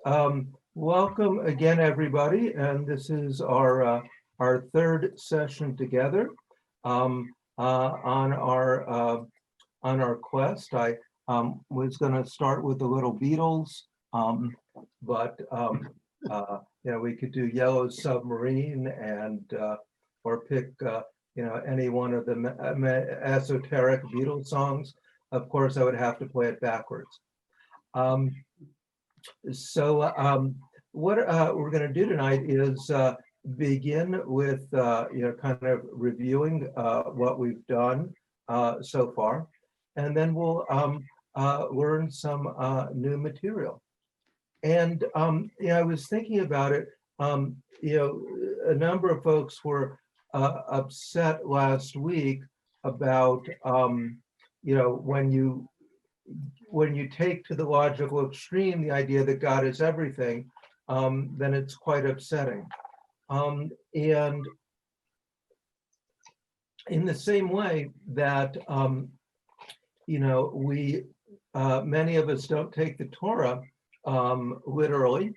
Welcome again, everybody, and this is our third session together on our quest. I was going to start with the Little Beatles, but we could do Yellow Submarine and or pick any one of the esoteric Beatles songs. Of course, I would have to play it backwards. What we're going to do tonight is begin with kind of reviewing what we've done so far, and then we'll learn some new material. And I was thinking about it. A number of folks were upset last week about when you take to the logical extreme the idea that God is everything, then it's quite upsetting. And in the same way that, we, many of us don't take the Torah literally,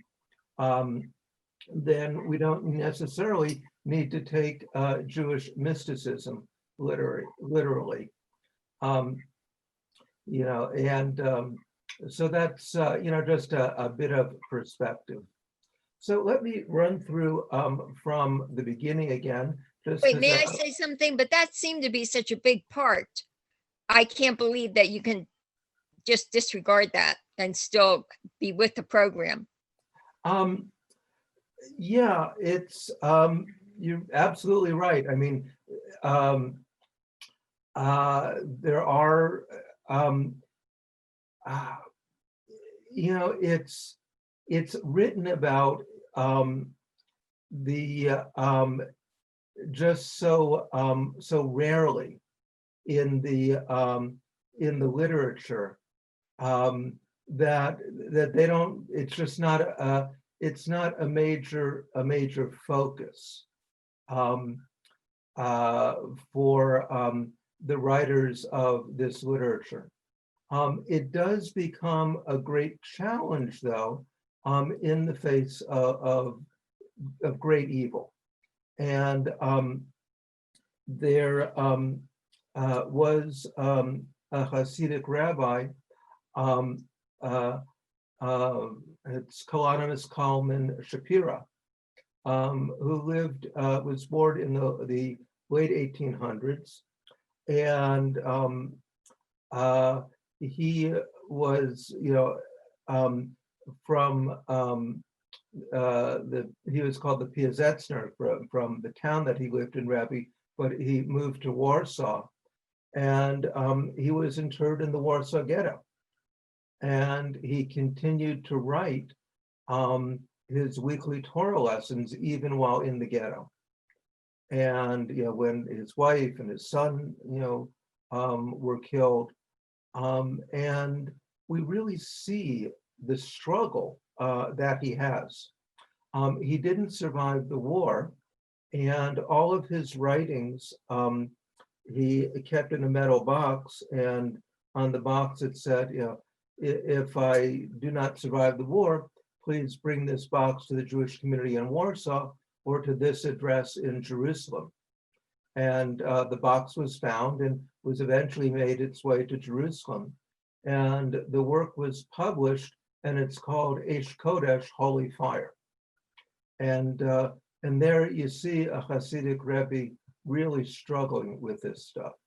then we don't necessarily need to take Jewish mysticism literally. So that's, just a bit of perspective. So let me run through from the beginning again. Wait, may I say something? But that seemed to be such a big part. I can't believe that you can just disregard that and still be with the program. Yeah, it's, you're absolutely right. I mean, there are, it's written about just so rarely in the literature that they don't. It's just not it's not a major focus for the writers of this literature. It does become a great challenge, though, in the face of great evil. And there was a Hasidic rabbi, it's Kalonymus Kalman Shapira, who was born in the late 1800s, and he was, from he was called the Piazetzner from the town that he lived in, Rabbi, but he moved to Warsaw, and he was interred in the Warsaw Ghetto, and he continued to write his weekly Torah lessons even while in the ghetto. And when his wife and his son were killed, and we really see the struggle that he has. He didn't survive the war, and all of his writings he kept in a metal box, and on the box it said, if I do not survive the war, please bring this box to the Jewish community in Warsaw or to this address in Jerusalem. And the box was found and was eventually made its way to Jerusalem. And the work was published, and it's called Eish Kodesh, Holy Fire. And there you see a Hasidic Rebbe really struggling with this stuff.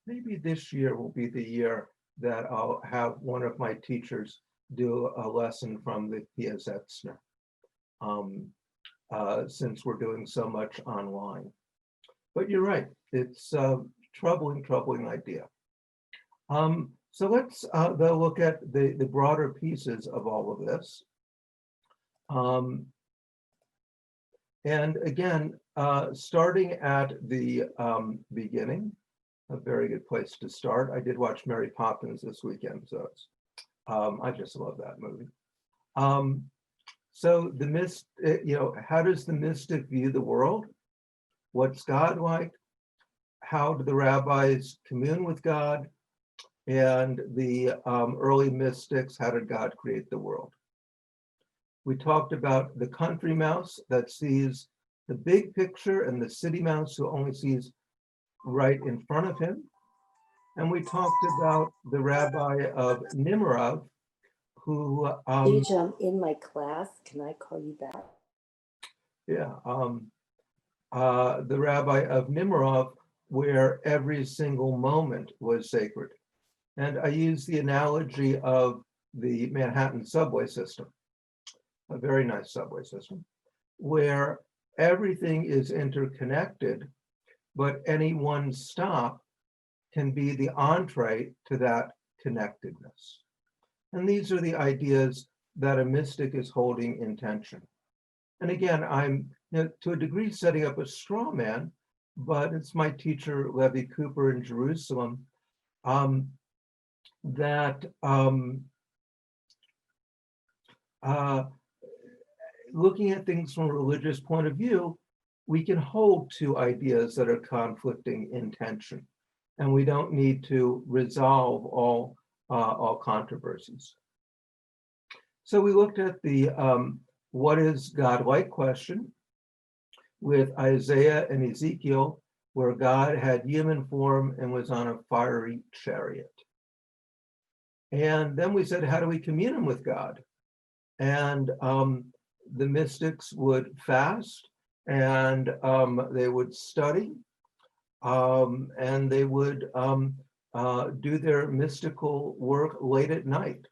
Maybe this year will be the year that I'll have one of my teachers do a lesson from the Piazetzner, since we're doing so much online. But you're right, it's a troubling idea. So let's though look at the broader pieces of all of this. And again, starting at the beginning, a very good place to start. I did watch Mary Poppins this weekend, so it's, I just love that movie. So how does the mystic view the world? What's God like? How do the rabbis commune with God? And the early mystics, how did God create the world? We talked about the country mouse that sees the big picture and the city mouse who only sees right in front of him. And we talked about the rabbi of Nimrod, who DJ, I'm in my class. Can I call you back? yeah, the rabbi of Nimrod, where every single moment was sacred. And I use the analogy of the Manhattan subway system, a very nice subway system, where everything is interconnected, but any one stop can be the entree to that connectedness. And these are the ideas that a mystic is holding in tension. And again, I'm to a degree setting up a straw man, but it's my teacher, Levi Cooper in Jerusalem, that looking at things from a religious point of view, we can hold two ideas that are conflicting in tension, and we don't need to resolve all controversies. So we looked at the what is God like question with Isaiah and Ezekiel, where God had human form and was on a fiery chariot. And then we said, how do we commune with God? And the mystics would fast, and they would study, and they would do their mystical work late at night,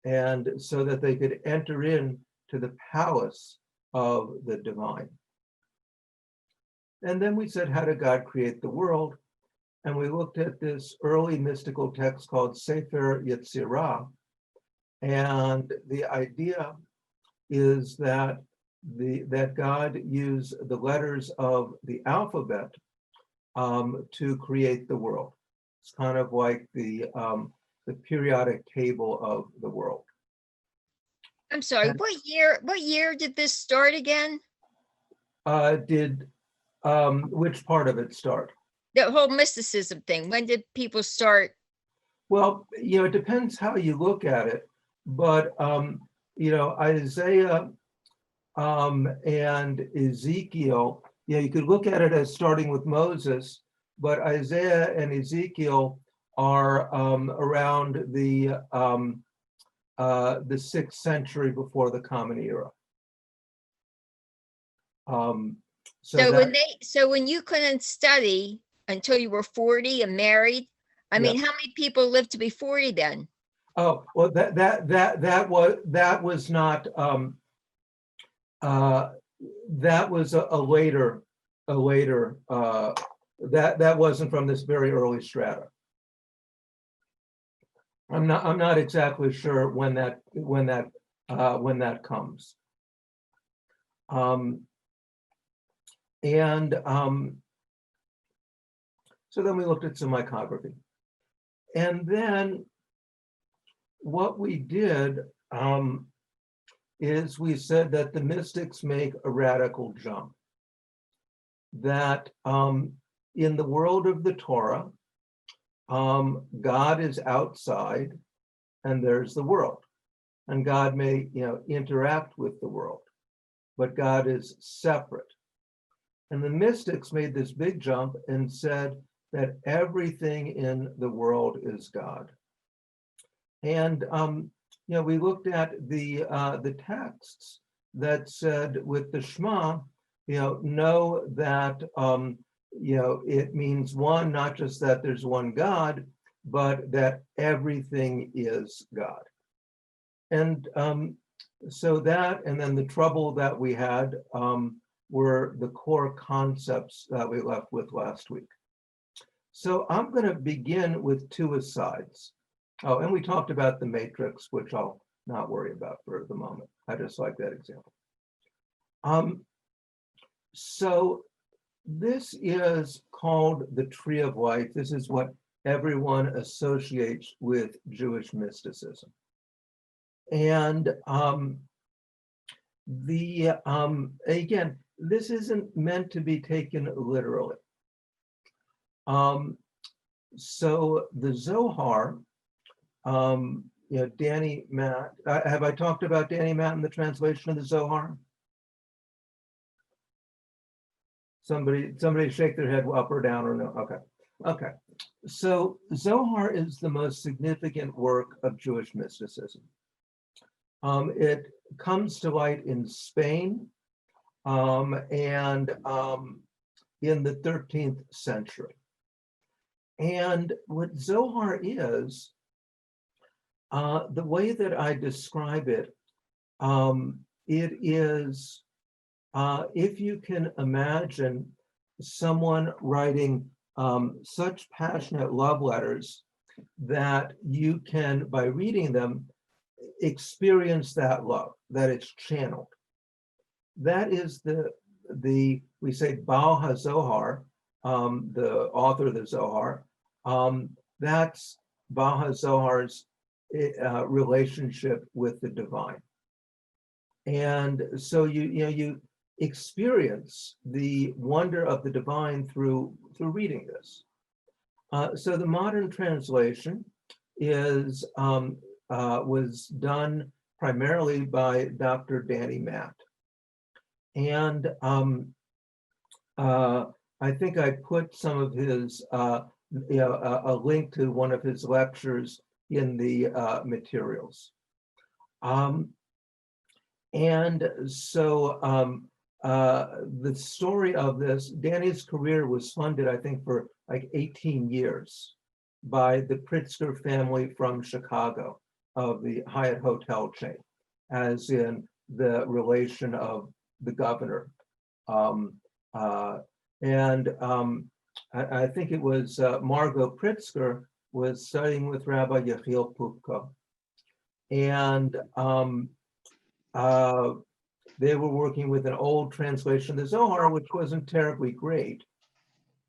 and so that they could enter in to the palace of the divine. And then we said, how did God create the world? And we looked at this early mystical text called Sefer Yetzirah. And the idea is that God used the letters of the alphabet to create the world. It's kind of like the periodic table of the world. I'm sorry, And, what year did this start again? Which part of it start? The whole mysticism thing. When did people start? Well, it depends how you look at it, but Isaiah and Ezekiel, you could look at it as starting with Moses, but Isaiah and Ezekiel are around the 6th century before the Common Era. So when you couldn't study until you were 40 and married, I mean, how many people lived to be 40 then? Oh, well, that was not that was a later that wasn't from this very early strata. I'm not exactly sure when that comes. So then we looked at some iconography. And then what we did is we said that the mystics make a radical jump. That in the world of the Torah, God is outside and there's the world. And God may interact with the world, but God is separate. And the mystics made this big jump and said that everything in the world is God. And we looked at the texts that said with the Shema, know that it means one, not just that there's one God, but that everything is God. And so that, and then the trouble that we had were the core concepts that we left with last week. So I'm going to begin with two asides. Oh, and we talked about the matrix, which I'll not worry about for the moment. I just like that example. So this is called the Tree of Life. This is what everyone associates with Jewish mysticism. And again, this isn't meant to be taken literally. So the Zohar, Danny Matt. Have I talked about Danny Matt in the translation of the Zohar? Somebody shake their head up or down or no. Okay. So Zohar is the most significant work of Jewish mysticism. It comes to light in Spain and in the 13th century. And what Zohar is, the way that I describe it, it is, if you can imagine someone writing such passionate love letters that you can, by reading them, experience that love, that it's channeled. That is we say Baal HaZohar, the author of the Zohar, that's Baal HaZohar's relationship with the divine. And so you experience the wonder of the divine through reading this. So the modern translation is was done primarily by Dr. Danny Matt. And I think I put some of his, a link to one of his lectures in the materials. And so the story of this, Danny's career was funded, I think, for like 18 years by the Pritzker family from Chicago of the Hyatt hotel chain, as in the relation of the governor. I think it was Margot Pritzker was studying with Rabbi Yechiel Pupko. And they were working with an old translation of the Zohar, which wasn't terribly great.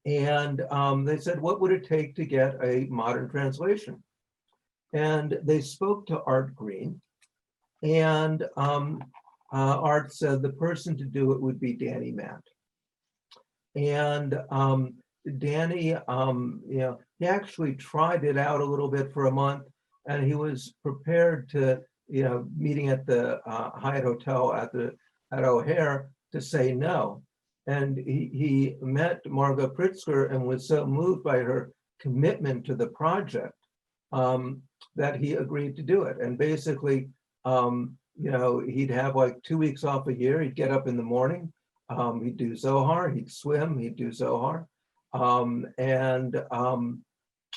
And they said, what would it take to get a modern translation? And they spoke to Art Green. And Art said the person to do it would be Danny Matt. And Danny, he actually tried it out a little bit for a month, and he was prepared to, meeting at the Hyatt Hotel at O'Hare to say no. And he met Margot Pritzker and was so moved by her commitment to the project that he agreed to do it. And basically, he'd have like 2 weeks off a year. He'd get up in the morning, he'd do Zohar, he'd swim, he'd do Zohar.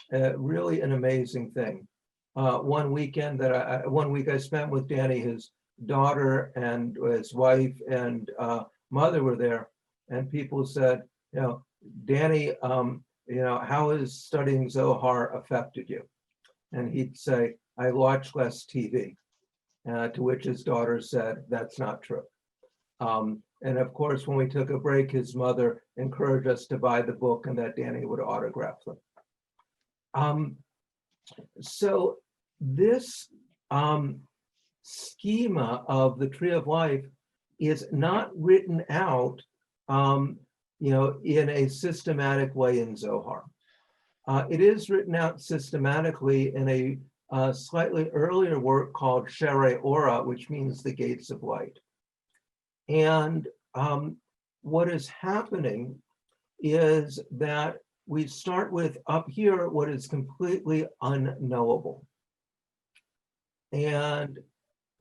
Really an amazing thing. One week I spent with Danny, his daughter and his wife and mother were there, and people said, Danny, how has studying Zohar affected you? And he'd say, I watch less TV. To which his daughter said, that's not true. And of course, when we took a break, his mother encouraged us to buy the book and that Danny would autograph them. So this schema of the Tree of Life is not written out, in a systematic way in Zohar. It is written out systematically in a slightly earlier work called Sherei Ora, which means the gates of light. And what is happening is that we start with up here what is completely unknowable. And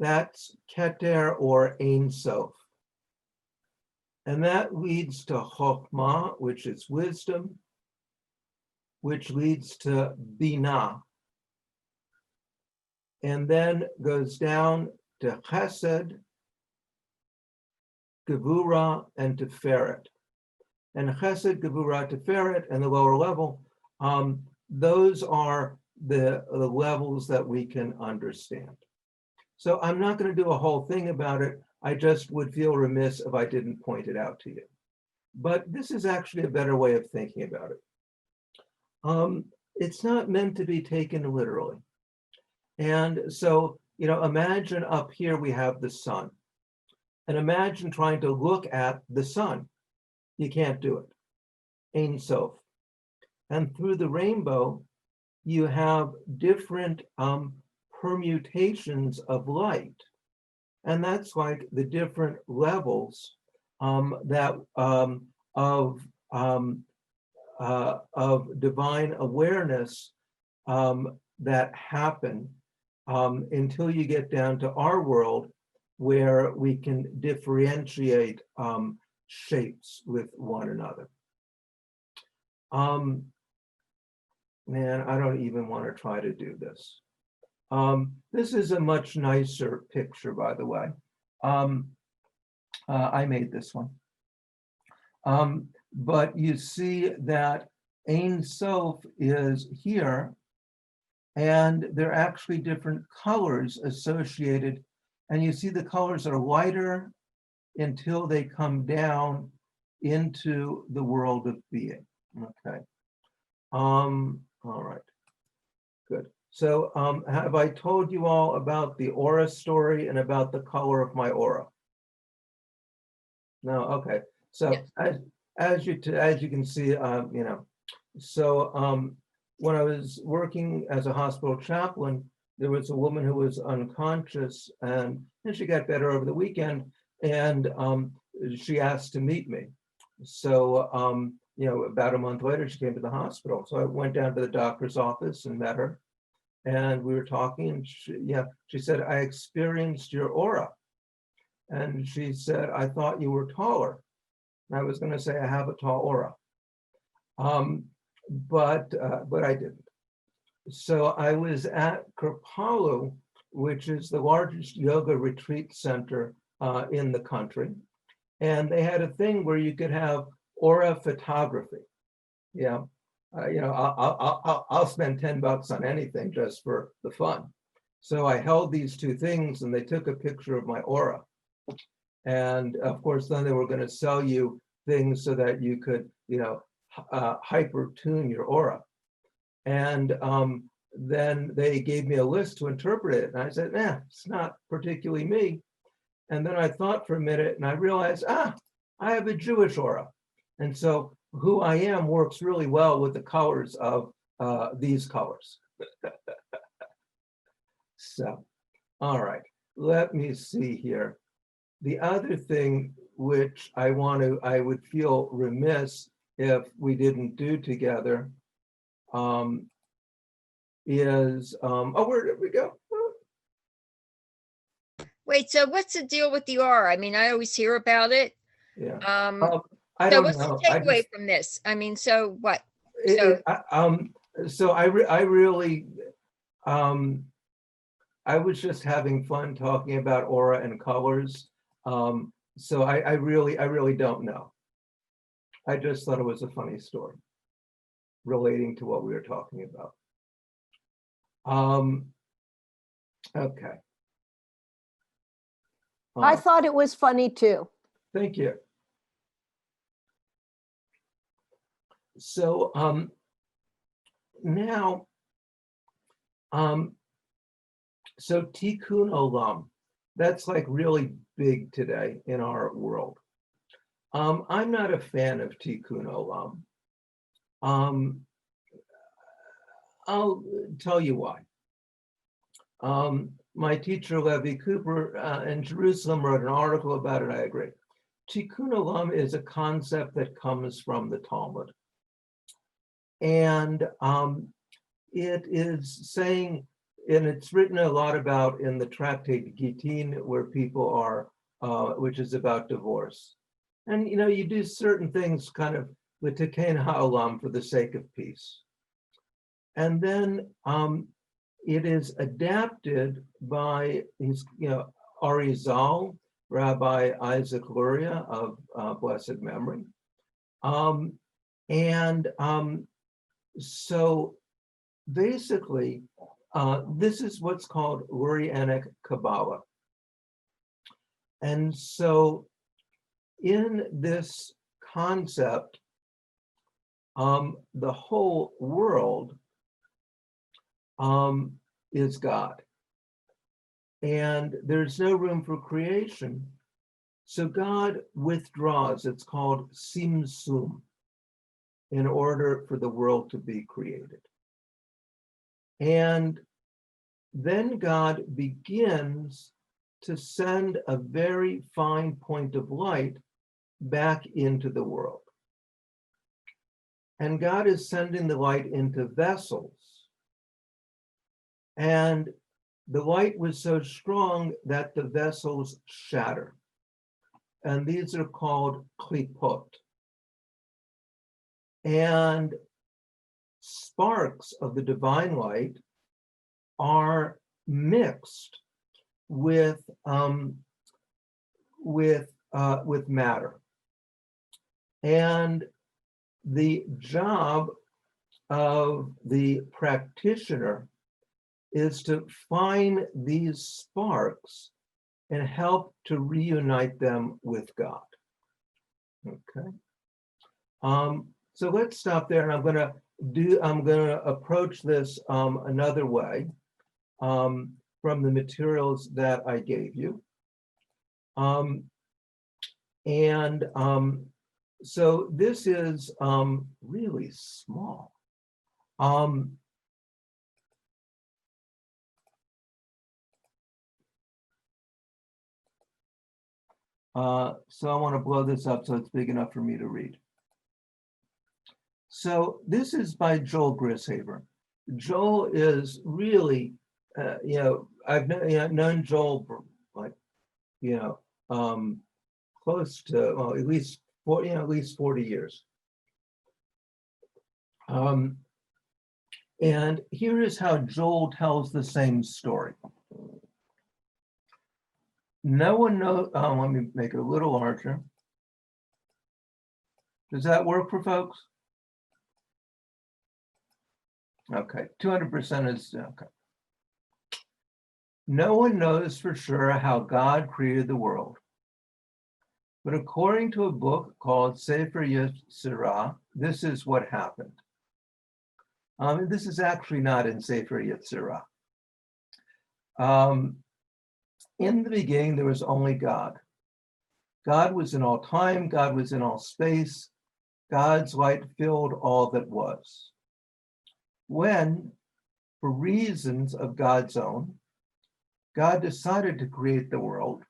that's Keter or Ein Sof. And that leads to Chokhmah, which is wisdom, which leads to Binah. And then goes down to Chesed, Gevurah, and Tiferet. And Chesed, Gevurah, Tiferet, and the lower level, those are the levels that we can understand. So I'm not going to do a whole thing about it. I just would feel remiss if I didn't point it out to you. But this is actually a better way of thinking about it. It's not meant to be taken literally. And so, imagine up here we have the sun. And imagine trying to look at the sun. You can't do it. Ein Sof. And through the rainbow, you have different permutations of light. And that's like the different levels of divine awareness that happen until you get down to our world, where we can differentiate shapes with one another. Man, I don't even want to try to do this. This is a much nicer picture, by the way. I made this one. But you see that Ein Sof is here, and there are actually different colors associated. And you see the colors are lighter until they come down into the world of being. Okay. All right. Good. So have I told you all about the aura story and about the color of my aura? No. Okay. So Yes. as you can see, so when I was working as a hospital chaplain, there was a woman who was unconscious, and she got better over the weekend, and she asked to meet me. So about a month later, she came to the hospital. So I went down to the doctor's office and met her, and we were talking, and she said, I experienced your aura. And she said, I thought you were taller. And I was going to say, I have a tall aura. But I didn't. So I was at Kripalu, which is the largest yoga retreat center in the country. And they had a thing where you could have aura photography. Yeah. I'll spend $10 on anything just for the fun. So I held these two things, and they took a picture of my aura. And of course, then they were going to sell you things so that you could, hyper tune your aura. And then they gave me a list to interpret it. And I said, it's not particularly me. And then I thought for a minute, and I realized, I have a Jewish aura. And so who I am works really well with the colors of these colors. So, all right, let me see here. The other thing which I would feel remiss if we didn't do together is, where did we go? Wait, so what's the deal with the aura? I mean, I always hear about it. Yeah. So I don't what's know. the takeaway from this? I mean, so what? So I really, I was just having fun talking about aura and colors. So I really don't know. I just thought it was a funny story relating to what we were talking about. Okay. I thought it was funny too. Thank you. So now, so Tikkun Olam, that's like really big today in our world. I'm not a fan of Tikkun Olam. I'll tell you why. My teacher, Levi Cooper, in Jerusalem wrote an article about it. I agree. Tikkun Olam is a concept that comes from the Talmud. And it is saying, and it's written a lot about in the tractate Gittin, where people are, which is about divorce. And you do certain things kind of with Tikkun HaOlam for the sake of peace. And then it is adapted by his, Arizal, Rabbi Isaac Luria of blessed memory. So basically, this is what's called Reuniting Kabbalah. And so in this concept, the whole world is God. And there's no room for creation. So God withdraws, it's called Tzimtzum, in order for the world to be created. And then God begins to send a very fine point of light back into the world. And God is sending the light into vessels. And the light was so strong that the vessels shatter. And these are called Kelipot. And sparks of the divine light are mixed with matter. And the job of the practitioner is to find these sparks and help to reunite them with God. Okay. So let's stop there, and I'm going to approach this another way from the materials that I gave you. So this is really small. So I want to blow this up so it's big enough for me to read. So this is by Joel Grishaber. Joel is really, I've known Joel for close to at least 40 years. And here is how Joel tells the same story. No one knows. Let me make it a little larger. Does that work for folks? Okay, 200% is okay. No one knows for sure how God created the world. But according to a book called Sefer Yetzirah, this is what happened. This is actually not in Sefer Yetzirah. In the beginning, there was only God. God was in all time. God was in all space. God's light filled all that was. When, for reasons of God's own, God decided to create the world,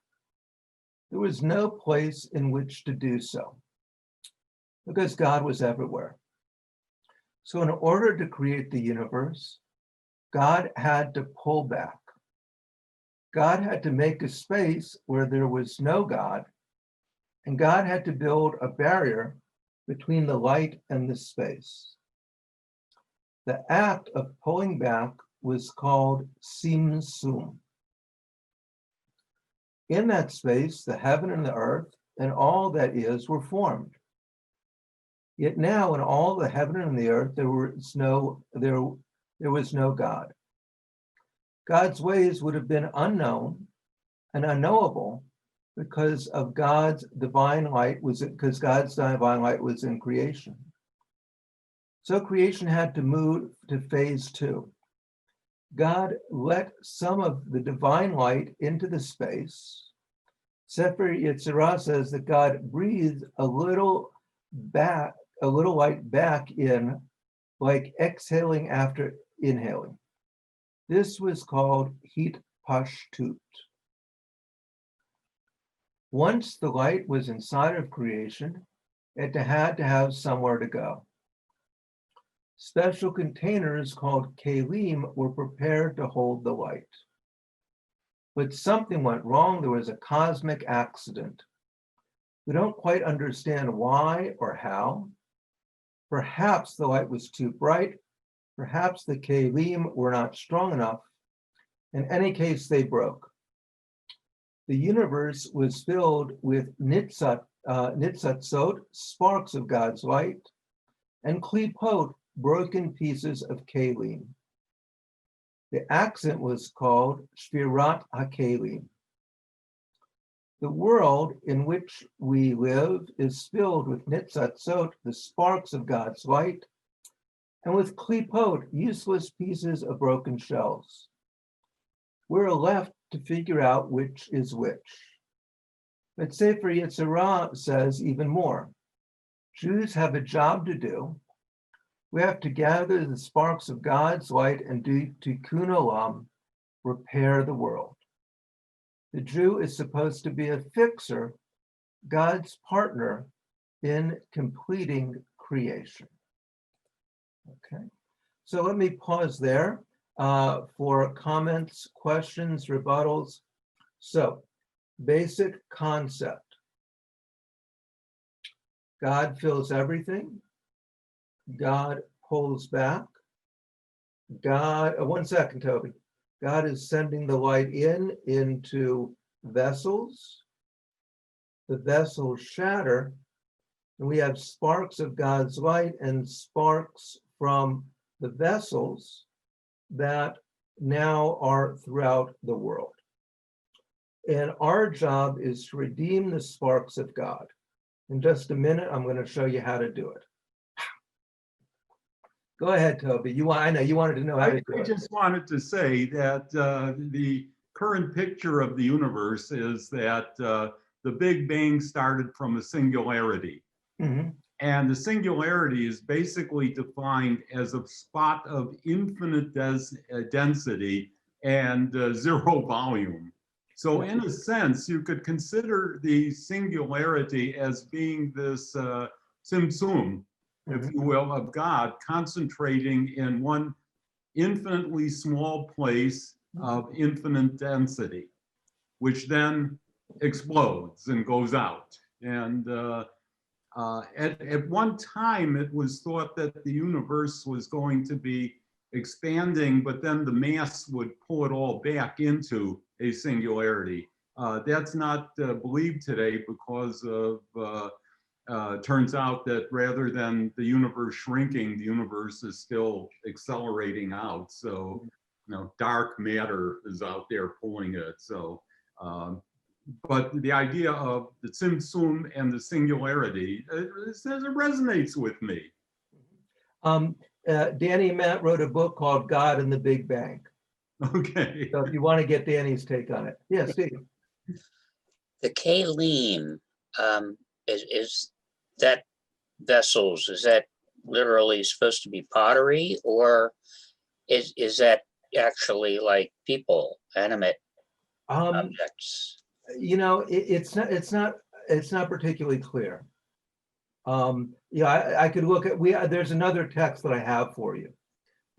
there was no place in which to do so, because God was everywhere. So in order to create the universe, God had to pull back. God had to make a space where there was no God, and God had to build a barrier between the light and the space. The act of pulling back was called Tzimtzum. In that space, the heaven and the earth and all that is were formed. Yet now in all the heaven and the earth, there was no God. God's ways would have been unknown and unknowable because God's divine light was in creation. So creation had to move to phase 2. God let some of the divine light into the space. Sefer Yetzirah says that God breathed a little light back in, like exhaling after inhaling. This was called heat pashtut. Once the light was inside of creation, it had to have somewhere to go. Special containers called kelim were prepared to hold the light. But something went wrong. There was a cosmic accident. We don't quite understand why or how. Perhaps the light was too bright. Perhaps the kelim were not strong enough. In any case, they broke. The universe was filled with Nitzozot, sparks of God's light, and Kelipot, broken pieces of kelim. The accident was called Shvirat HaKelim. The world in which we live is filled with Nitzozot, the sparks of God's light, and with Kelipot, useless pieces of broken shells. We're left to figure out which is which. But Sefer Yetzirah says even more. Jews have a job to do. We have to gather the sparks of God's light and do Tikkun Olam, repair the world. The Jew is supposed to be a fixer, God's partner in completing creation. Okay, so let me pause there for comments, questions, rebuttals. So, basic concept. God fills everything. God pulls back. God, one second, Toby. God is sending the light into vessels. The vessels shatter, and we have sparks of God's light and sparks from the vessels that now are throughout the world. And our job is to redeem the sparks of God. In just a minute, I'm going to show you how to do it. Go ahead, Toby. I know you wanted to know how to do I it. just wanted to say that the current picture of the universe is that the Big Bang started from a singularity. Mhm. And the singularity is basically defined as a spot of infinite density and zero volume. So in a sense, you could consider the singularity as being this Tzimtzum, if you will, of God concentrating in one infinitely small place of infinite density, which then explodes and goes out. And at one time, it was thought that the universe was going to be expanding, but then the mass would pull it all back into a singularity. That's not believed today because of turns out that rather than the universe shrinking, the universe is still accelerating out. So, dark matter is out there pulling it. So, but the idea of the Tzimtzum and the singularity, it resonates with me. Danny and Matt wrote a book called God and the Big Bang. Okay. So if you want to get Danny's take on it. Yes, Steve. The kalim, is that vessels, is that literally supposed to be pottery, or is that actually like people, animate objects? It's not particularly clear. I could look at, there's another text that I have for you.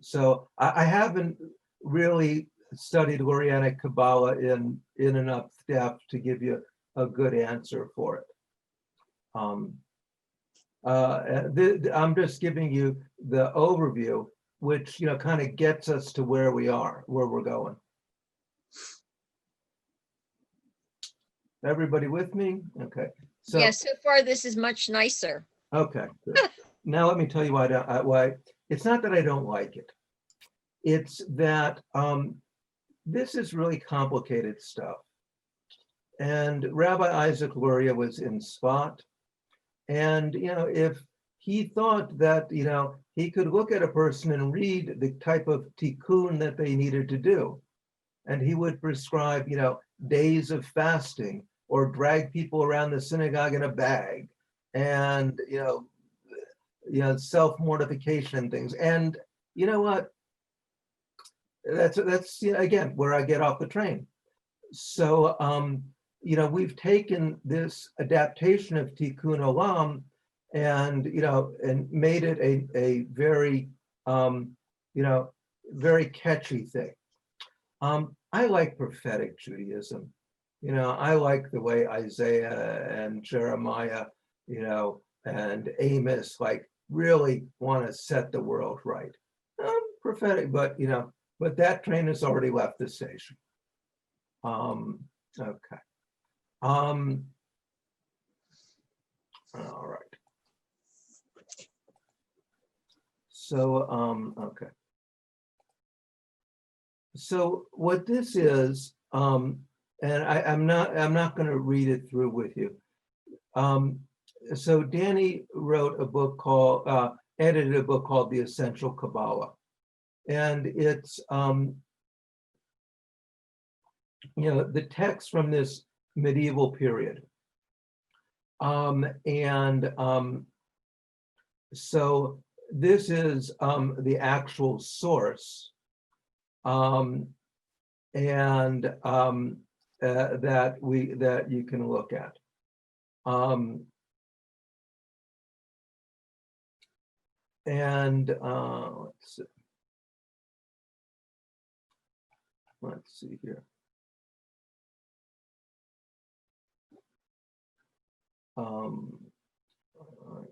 So I haven't really studied Lurianic Kabbalah in enough depth to give you a good answer for it. I'm just giving you the overview, which kind of gets us to where we're going. Everybody with me? Okay. So Yeah, so far this is much nicer. okay. Good. Now let me tell you why it's not that I don't like it. It's that this is really complicated stuff. And Rabbi Isaac Luria was in Spot. And, if he thought that, he could look at a person and read the type of tikkun that they needed to do, and he would prescribe, days of fasting or drag people around the synagogue in a bag and, self-mortification things. And you know what? That's again, where I get off the train. So, we've taken this adaptation of Tikkun Olam and, and made it a very, very catchy thing. I like prophetic Judaism. I like the way Isaiah and Jeremiah, and Amos, really want to set the world right. Prophetic, but, but that train has already left the station. Okay. All right. So, okay. So what this is, and I'm not going to read it through with you. So Danny wrote a book called, edited a book called The Essential Kabbalah. And it's, the text from this medieval period. So this is the actual source. and that you can look at. Let's see here. All right.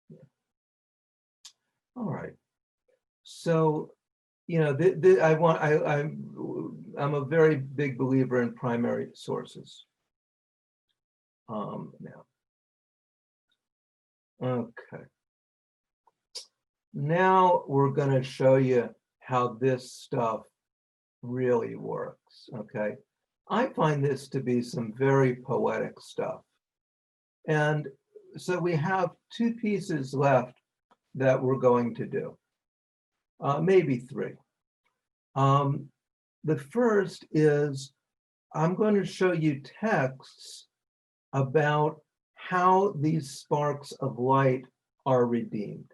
Yeah. All right. So, you know, I'm a very big believer in primary sources. Now, okay. Now we're going to show you how this stuff really works. Okay. I find this to be some very poetic stuff. And so we have two pieces left that we're going to do, maybe three. The first is I'm going to show you texts about how these sparks of light are redeemed.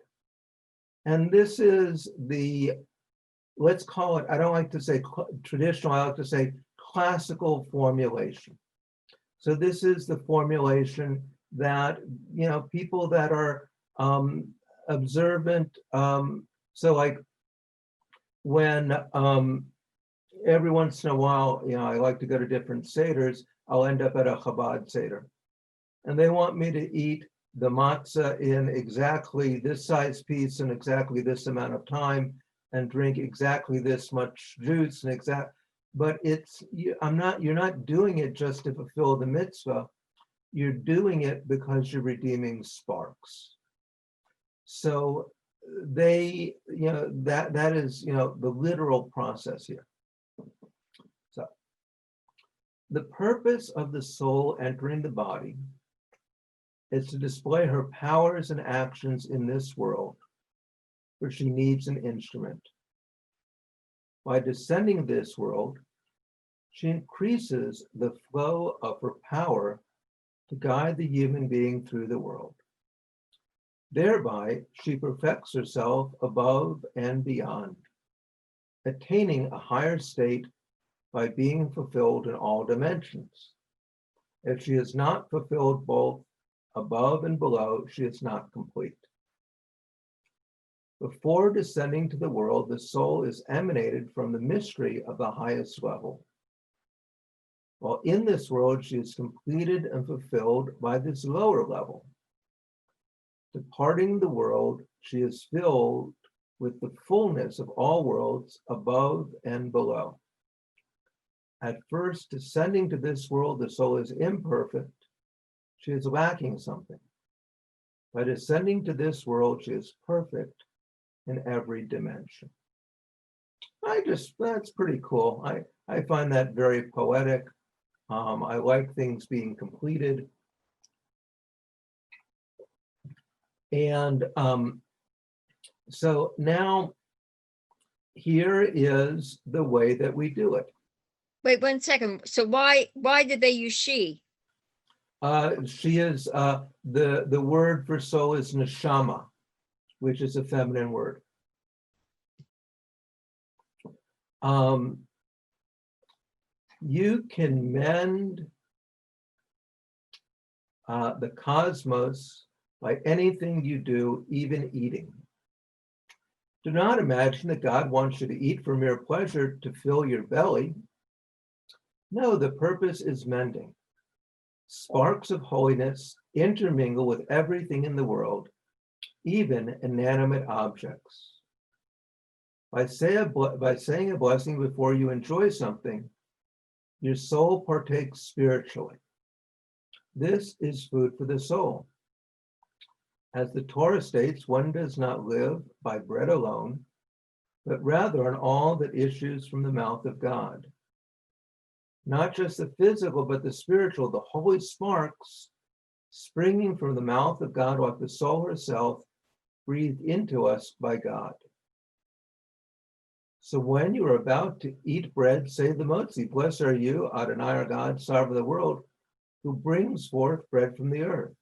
And this is the, let's call it, I don't like to say traditional, I like to say classical formulation. So this is the formulation that, you know, people that are observant, so like when every once in a while, you know, I like to go to different seders, I'll end up at a Chabad seder. And they want me to eat the matzah in exactly this size piece and exactly this amount of time and drink exactly this much juice and but it's, you're not doing it just to fulfill the mitzvah. You're doing it because you're redeeming sparks. So they, you know, that is, you know, the literal process here. So the purpose of the soul entering the body is to display her powers and actions in this world, where she needs an instrument. By descending this world, she increases the flow of her power to guide the human being through the world. Thereby, she perfects herself above and beyond, attaining a higher state by being fulfilled in all dimensions. If she is not fulfilled both above and below, she is not complete. Before descending to the world, the soul is emanated from the mystery of the highest level. While in this world, she is completed and fulfilled by this lower level. Departing the world, she is filled with the fullness of all worlds above and below. At first, descending to this world, the soul is imperfect. She is lacking something. By descending to this world, she is perfect in every dimension. That's pretty cool. I find that very poetic. I like things being completed. And so now here is the way that we do it. Wait 1 second. So why did they use she? She is, the word for soul is neshama, which is a feminine word. You can mend the cosmos by anything you do, even eating. Do not imagine that God wants you to eat for mere pleasure to fill your belly. No, the purpose is mending. Sparks of holiness intermingle with everything in the world, even inanimate objects. By saying a blessing before you enjoy something, your soul partakes spiritually. This is food for the soul. As the Torah states, one does not live by bread alone, but rather on all that issues from the mouth of God. Not just the physical, but the spiritual, the holy sparks springing from the mouth of God, like the soul herself, breathed into us by God. So when you are about to eat bread, say the motzi, blessed are you, Adonai our God, sovereign of the world, who brings forth bread from the earth.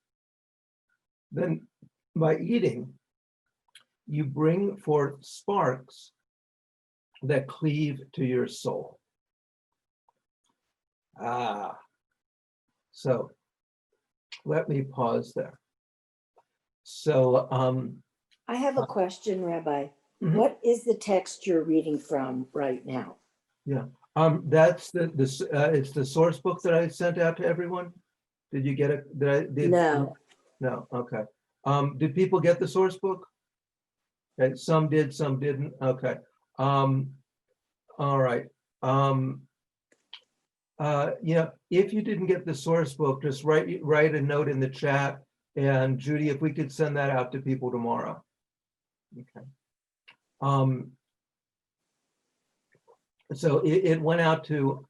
Then by eating, you bring forth sparks that cleave to your soul. So let me pause there. So I have a question, Rabbi. Mhm. What is the text you're reading from right now? that's it's the source book that I sent out to everyone. Did you get it? No. No, okay. Did people get the source book? Okay, some did, some didn't. Okay. All right. If you didn't get the source book, just write a note in the chat. And Judy, if we could send that out to people tomorrow. Okay. So it went out to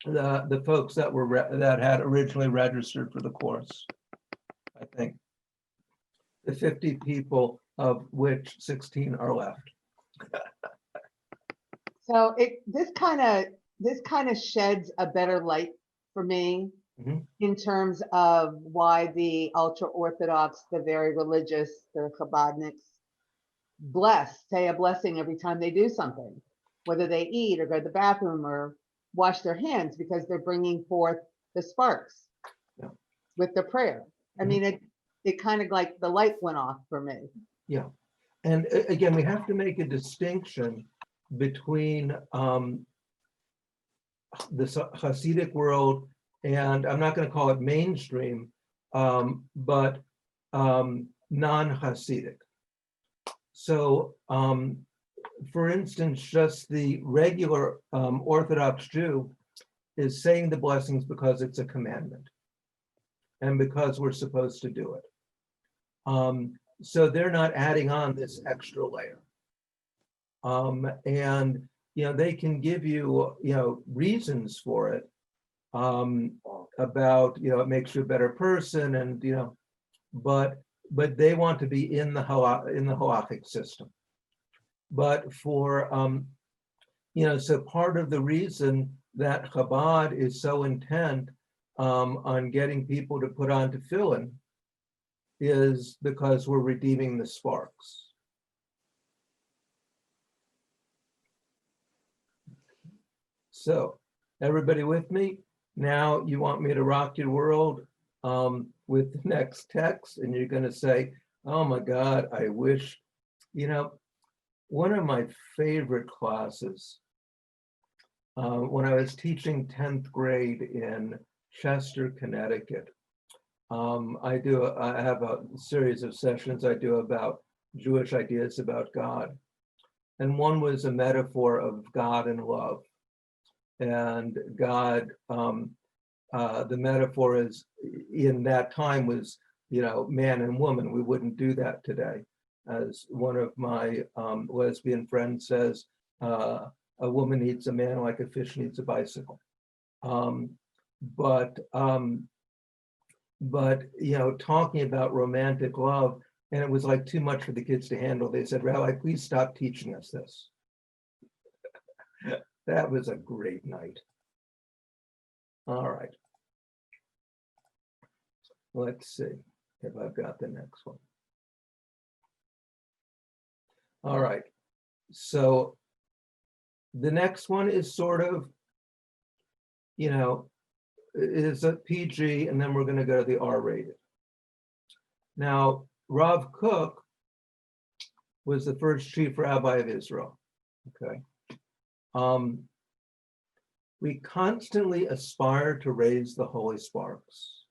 the folks that that had originally registered for the course, I think. The 50 people, of which 16 are left. So this kind of sheds a better light for me Mhm. in terms of why the ultra orthodox, the very religious, the Chabadniks say a blessing every time they do something, whether they eat or go to the bathroom or wash their hands, because they're bringing forth the sparks Yeah. with the prayer. I mean, it kind of like the light went off for me. Yeah. And again, we have to make a distinction between the Hasidic world, and I'm not going to call it mainstream, but non-Hasidic. So, for instance, just the regular Orthodox Jew is saying the blessings because it's a commandment and because we're supposed to do it. So they're not adding on this extra layer. And they can give you reasons for it, about it makes you a better person, and but they want to be in the halachic system. But for so part of the reason that Chabad is so intent on getting people to put on tefillin is because we're redeeming the sparks. So, everybody with me? Now you want me to rock your world with the next text, and you're going to say, oh my God, I wish, one of my favorite classes when I was teaching 10th grade in Chester, Connecticut. I have a series of sessions I do about Jewish ideas about God. And one was a metaphor of God and love. And God, the metaphor is in that time was, man and woman. We wouldn't do that today. As one of my lesbian friends says, a woman needs a man like a fish needs a bicycle. But talking about romantic love, and it was like too much for the kids to handle. They said, Rabbi, please stop teaching us this. That was a great night. All right. Let's see if I've got the next one. All right. So the next one is sort of, is a PG, and then we're going to go to the R-rated. Now, Rav Kook was the first chief rabbi of Israel. Okay. We constantly aspire to raise the holy sparks.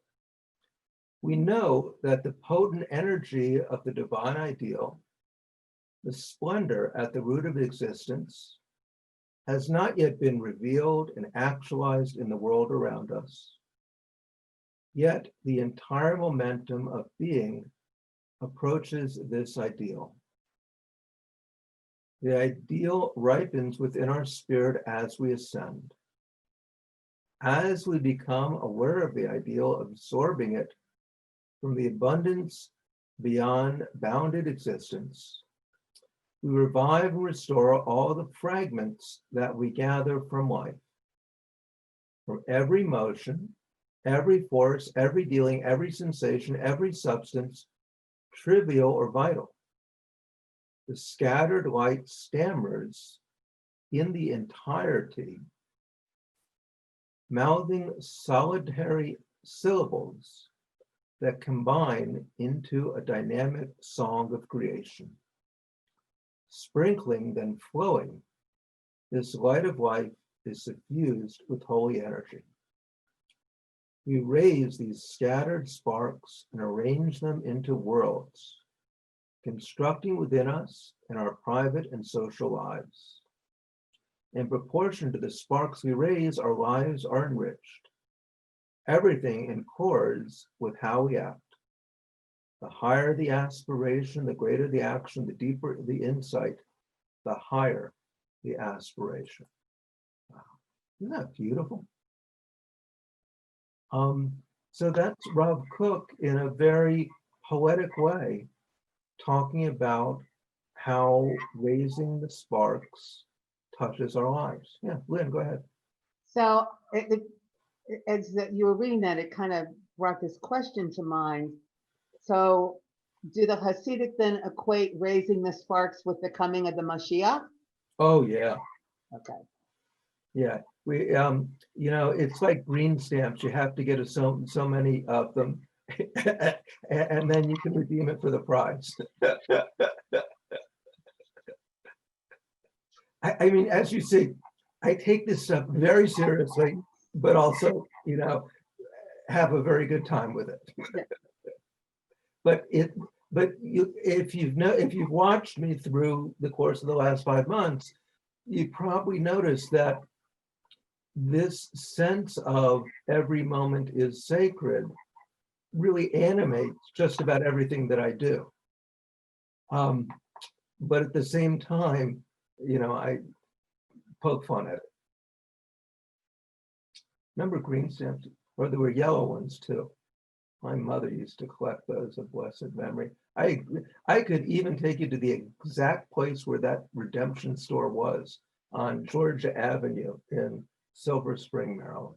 We know that the potent energy of the divine ideal, the splendor at the root of existence, has not yet been revealed and actualized in the world around us. Yet the entire momentum of being approaches this ideal. The ideal ripens within our spirit as we ascend. As we become aware of the ideal, absorbing it from the abundance beyond bounded existence, we revive and restore all the fragments that we gather from life. From every motion, every force, every dealing, every sensation, every substance, trivial or vital. The scattered light stammers in the entirety, mouthing solitary syllables that combine into a dynamic song of creation. Sprinkling, then flowing, this light of life is suffused with holy energy. We raise these scattered sparks and arrange them into worlds, constructing within us in our private and social lives. In proportion to the sparks we raise, our lives are enriched. Everything accords with how we act. The higher the aspiration, the greater the action, the deeper the insight, the higher the aspiration. Wow. Isn't that beautiful? So that's Rav Kook in a very poetic way, talking about how raising the sparks touches our lives. Yeah, Lynn, go ahead. So as that you were reading that, it kind of brought this question to mind. So do the Hasidic then equate raising the sparks with the coming of the Mashiach? Oh yeah, Okay. yeah. We it's like green stamps. You have to get so many of them, and then you can redeem it for the prize. I mean, as you see, I take this stuff very seriously, but also, have a very good time with it. If you've watched me through the course of the last 5 months, you probably noticed that this sense of every moment is sacred really animates just about everything that I do. But at the same time, I poke fun at it. Remember green stamps? Or there were yellow ones too. My mother used to collect those of blessed memory. I could even take you to the exact place where that redemption store was on Georgia Avenue in Silver Spring, Maryland.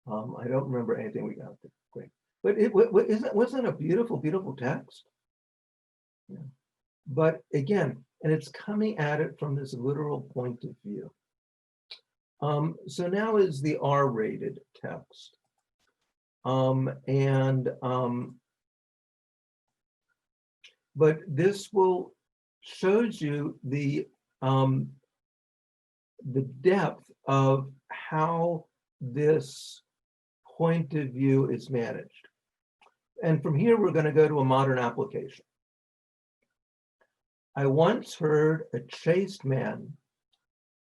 I don't remember anything we got there. Great. But wasn't it a beautiful, beautiful text? Yeah. But again, and it's coming at it from this literal point of view. So now is the R-rated text. But this shows you the depth of how this point of view is managed. And from here, we're going to go to a modern application. I once heard a chaste man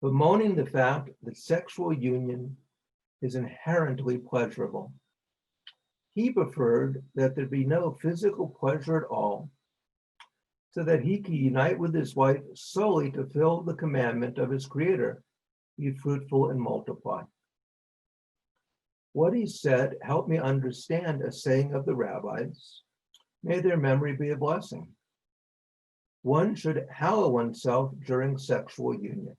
bemoaning the fact that sexual union is inherently pleasurable. He preferred that there be no physical pleasure at all, so that he could unite with his wife solely to fulfill the commandment of his Creator, be fruitful and multiply. What he said helped me understand a saying of the rabbis, may their memory be a blessing. One should hallow oneself during sexual union.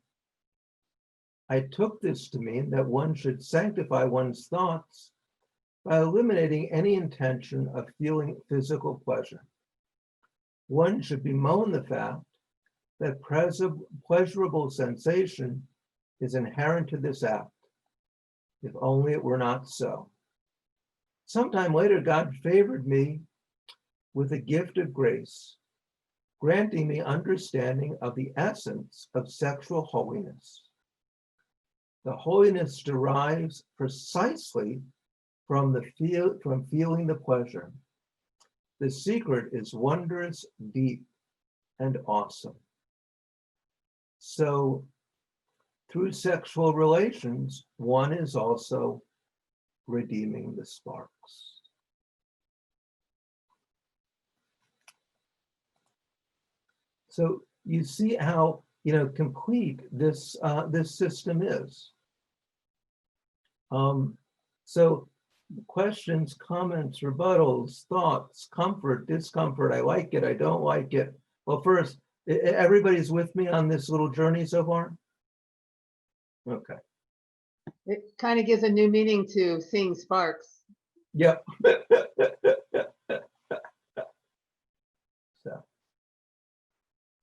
I took this to mean that one should sanctify one's thoughts by eliminating any intention of feeling physical pleasure. One should bemoan the fact that pleasurable sensation is inherent to this act, if only it were not so. Sometime later, God favored me with a gift of grace, granting me understanding of the essence of sexual holiness. The holiness derives precisely from feeling the pleasure. The secret is wondrous, deep, and awesome. So, through sexual relations, one is also redeeming the sparks. So you see how complete this system is. So questions, comments, rebuttals, thoughts, comfort, discomfort, I like it, I don't like it. Well, first, everybody's with me on this little journey so far? Okay. It kind of gives a new meaning to seeing sparks. Yep. So,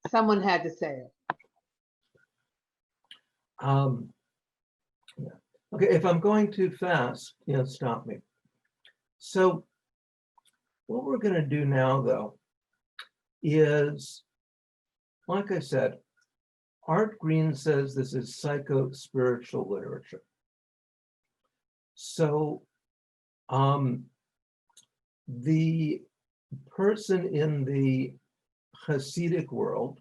Someone had to say it. Yeah. Okay, if I'm going too fast, stop me. So what we're going to do now, though, is, like I said, Art Green says this is psycho-spiritual literature. So the person in the Hasidic world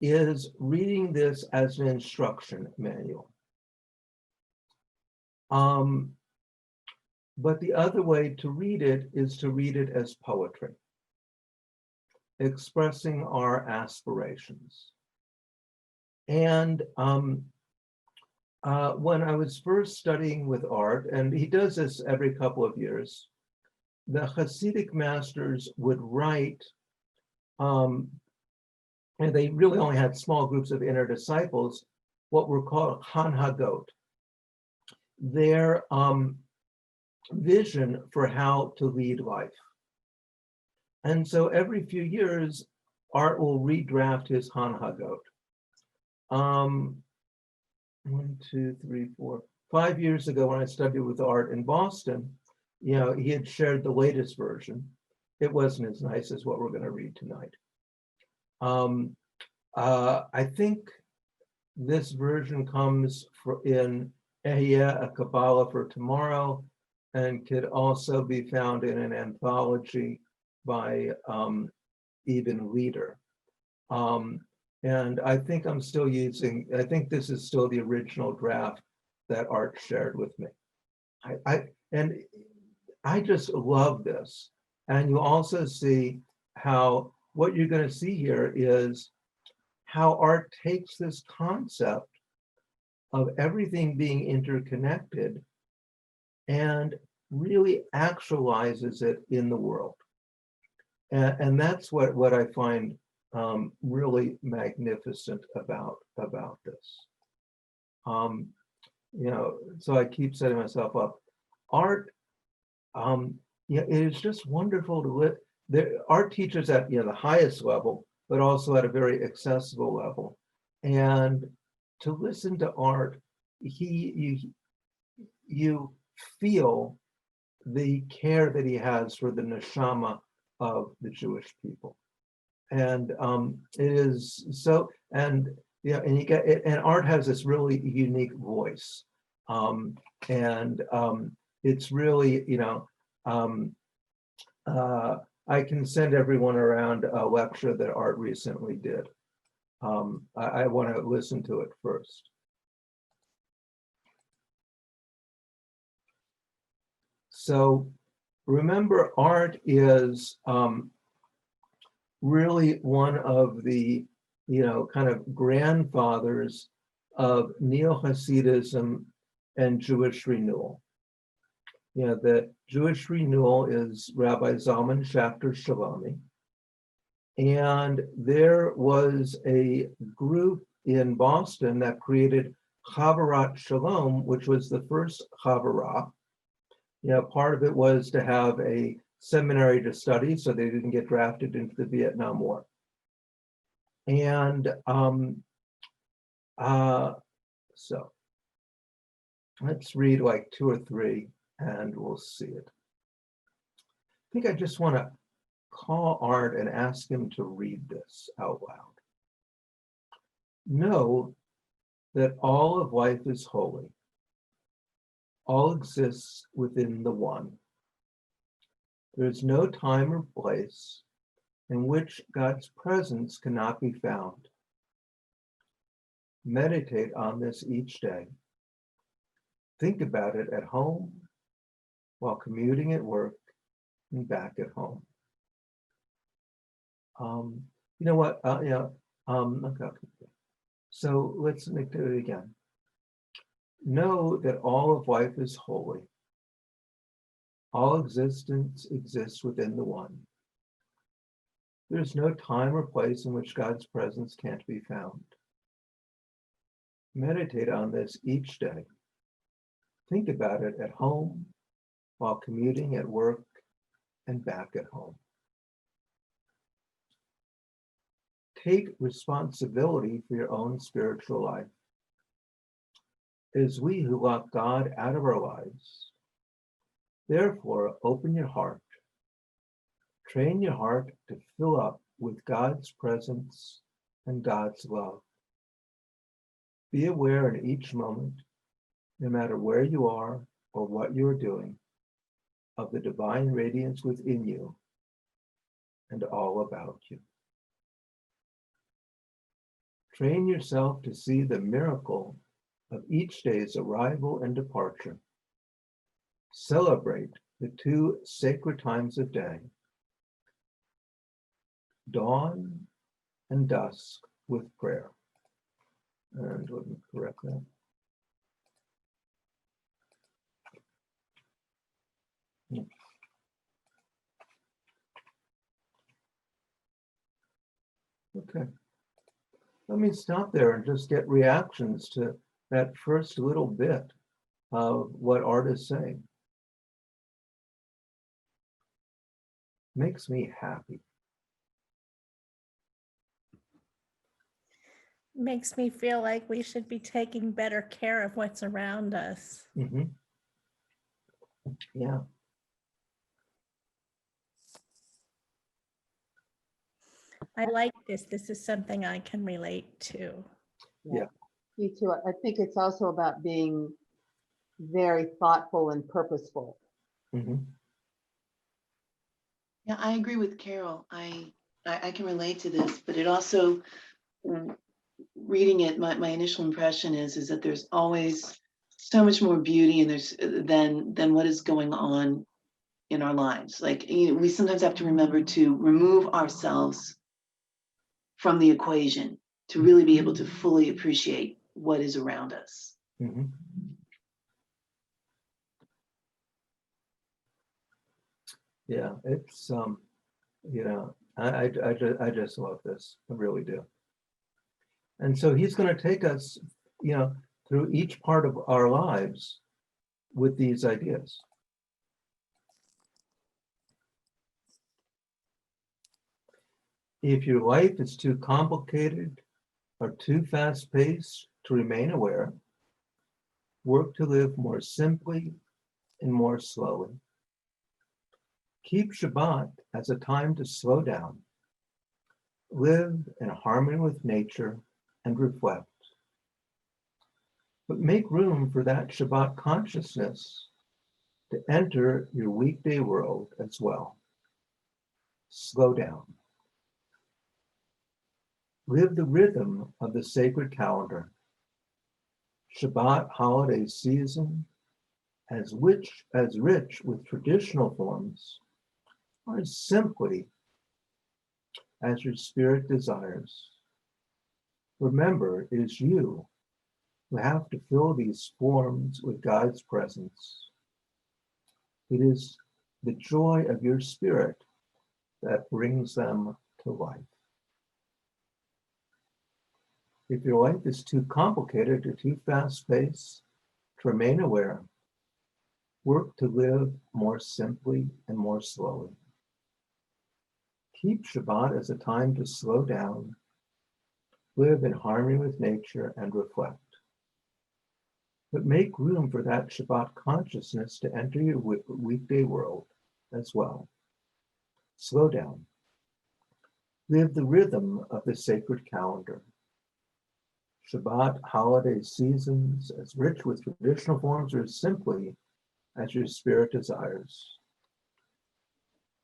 is reading this as an instruction manual. But the other way to read it is to read it as poetry, expressing our aspirations. And when I was first studying with Art, and he does this every couple of years, the Hasidic masters would write, and they really only had small groups of inner disciples, what were called hanhagot. Their vision for how to lead life. And so every few years, Art will redraft his hanhagot. 1, 2, 3, 4, 5 years ago when I studied with Art in Boston, he had shared the latest version. It wasn't as nice as what we're going to read tonight. I think this version comes in Ehyeh, a Kabbalah for Tomorrow, and could also be found in an anthology by Eben Leader. And I think I think this is still the original draft that Art shared with me. I just love this. And you also see how what you're going to see here is how Art takes this concept of everything being interconnected and really actualizes it in the world. And that's what I find really magnificent about this. So I keep setting myself up. Art, it is just wonderful to live. Art teaches at the highest level, but also at a very accessible level. And to listen to Art, you feel the care that he has for the neshama of the Jewish people. And it is so, and and you get it, and Art has this really unique voice. It's really, I can send everyone around a lecture that Art recently did. I want to listen to it first. So remember, Art is really one of the, kind of grandfathers of Neo-Hasidism and Jewish renewal. The Jewish renewal is Rabbi Zalman Schachter Shalomi. And there was a group in Boston that created Chavarat Shalom, which was the first Chavarah. Part of it was to have a seminary to study so they didn't get drafted into the Vietnam War. And so let's read like 2 or 3 and we'll see it. I think I just want to call Art and ask him to read this out loud. Know that all of life is holy. All exists within the one. There is no time or place in which God's presence cannot be found. Meditate on this each day. Think about it at home, while commuting at work, and back at home. You know what? Okay. So let's do it again. Know that all of life is holy. All existence exists within the one. There's no time or place in which God's presence can't be found. Meditate on this each day. Think about it at home, while commuting at work, and back at home. take responsibility for your own spiritual life. It is we who lock God out of our lives. Therefore, open your heart. Train your heart to fill up with God's presence and God's love. Be aware in each moment, no matter where you are or what you are doing, of the divine radiance within you and all about you. Train yourself to see the miracle of each day's arrival and departure. Celebrate the two sacred times of day, dawn and dusk, with prayer. And let me correct that. Okay. Let me stop there and just get reactions to that first little bit of what Art is saying. Makes me happy. Makes me feel like we should be taking better care of what's around us. Mhm. Yeah. I like this. This is something I can relate to. Me too. I think it's also about being very thoughtful and purposeful. Mhm. Yeah, I agree with Carol. I can relate to this, but it also, reading it, my initial impression is that there's always so much more beauty and there's than what is going on in our lives. Like, you know, we sometimes have to remember to remove ourselves from the equation to really be able to fully appreciate what is around us. Mhm. Yeah, it's you know, I just love this. I really do. And so he's going to take us, you know, through each part of our lives with these ideas. If your life is too complicated or too fast-paced to remain aware, work to live more simply and more slowly. Keep Shabbat as a time to slow down, live in harmony with nature, and reflect. But make room for that Shabbat consciousness to enter your weekday world as well. Slow down. Live the rhythm of the sacred calendar. Shabbat holiday season, as rich with traditional forms, or as simply as your spirit desires. Remember, it is you who have to fill these forms with God's presence. It is the joy of your spirit that brings them to life. If your life is too complicated or too fast-paced to remain aware, work to live more simply and more slowly. Keep Shabbat as a time to slow down, live in harmony with nature, and reflect. But make room for that Shabbat consciousness to enter your weekday world as well. Slow down. Live the rhythm of the sacred calendar. Shabbat holiday seasons, as rich with traditional forms or as simply as your spirit desires.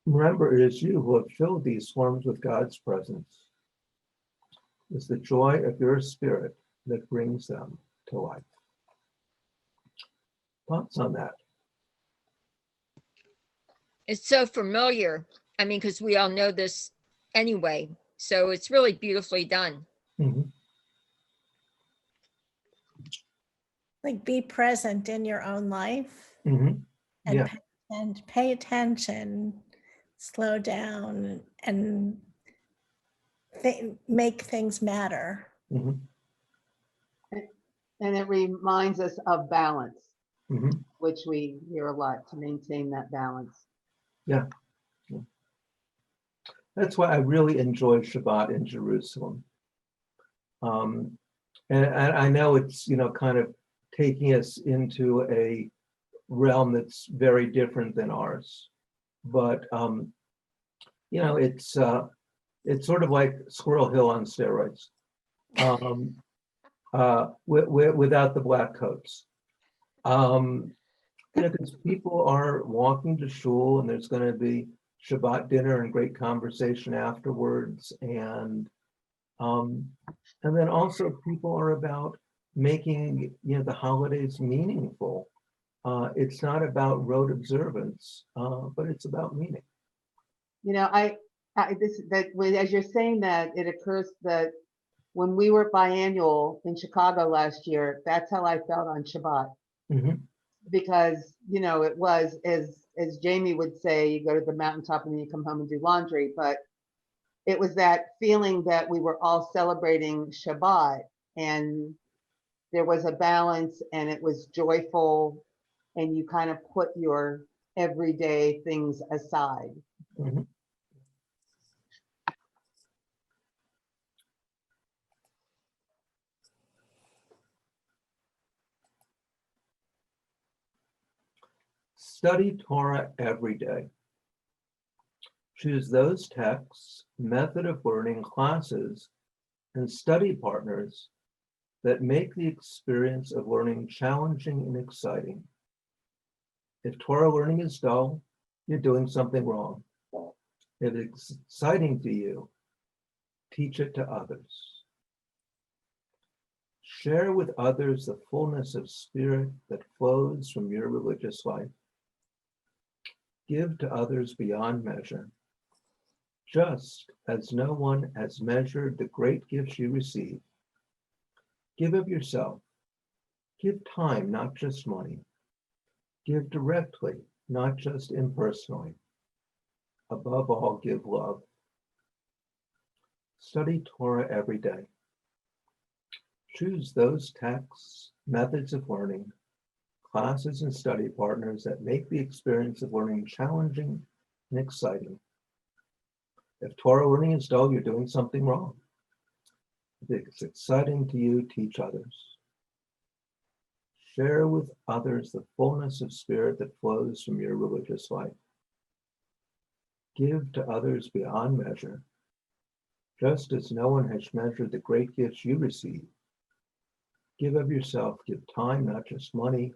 Remember, it is you who have filled these forms with God's presence. It's the joy of your spirit that brings them to life. Thoughts on that? It's so familiar. I mean, because we all know this anyway. So it's really beautifully done. Mhm. Like, be present in your own life Mhm. and, Yeah. and pay attention, slow down, and make things matter. Mhm. And it reminds us of balance, Mhm. which we hear a lot, to maintain that balance. Yeah. that's why I really enjoy Shabbat in Jerusalem. And I know it's, kind of taking us into a realm that's very different than ours. But, it's sort of like Squirrel Hill on steroids, without the black coats. Because people are walking to shul and there's going to be Shabbat dinner and great conversation afterwards. And then also people are about making, the holidays meaningful. It's not about rote observance, but it's about meaning. As you're saying that, it occurs that when we were biannual in Chicago last year, that's how I felt on Shabbat. Mhm. Because, it was, as Jamie would say, you go to the mountaintop and then you come home and do laundry, but it was that feeling that we were all celebrating Shabbat and there was a balance and it was joyful and you kind of put your everyday things aside. Mhm. Study Torah every day. Choose those texts, method of learning, classes, and study partners that make the experience of learning challenging and exciting. If Torah learning is dull, you're doing something wrong. If it's exciting to you, teach it to others. Share with others the fullness of spirit that flows from your religious life. Give to others beyond measure, just as no one has measured the great gifts you receive. Give of yourself. Give time, not just money. Give directly, not just impersonally. Above all, give love. Study Torah every day. Choose those texts, methods of learning, classes and study partners that make the experience of learning challenging and exciting. If Torah learning is dull, you're doing something wrong. If it's exciting to you, teach others. Share with others the fullness of spirit that flows from your religious life. Give to others beyond measure, just as no one has measured the great gifts you receive. Give of yourself, give time, not just money.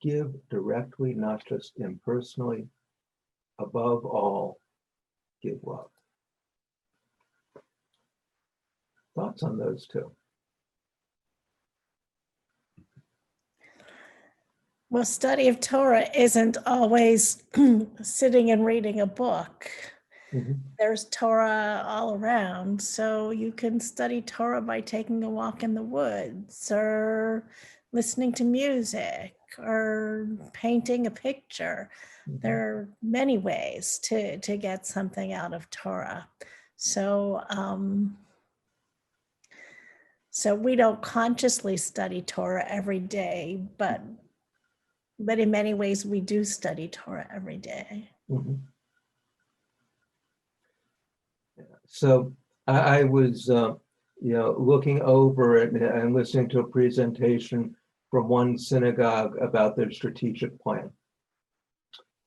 Give directly, not just impersonally. Above all, give love. Thoughts on those two? Well, study of Torah isn't always sitting and reading a book. Mhm. There's Torah all around. So you can study Torah by taking a walk in the woods or listening to music or painting a picture. There are many ways to get something out of Torah. So, so we don't consciously study Torah every day, but in many ways we do study Torah every day. Mhm. So I was, looking over it and listening to a presentation from one synagogue about their strategic plan.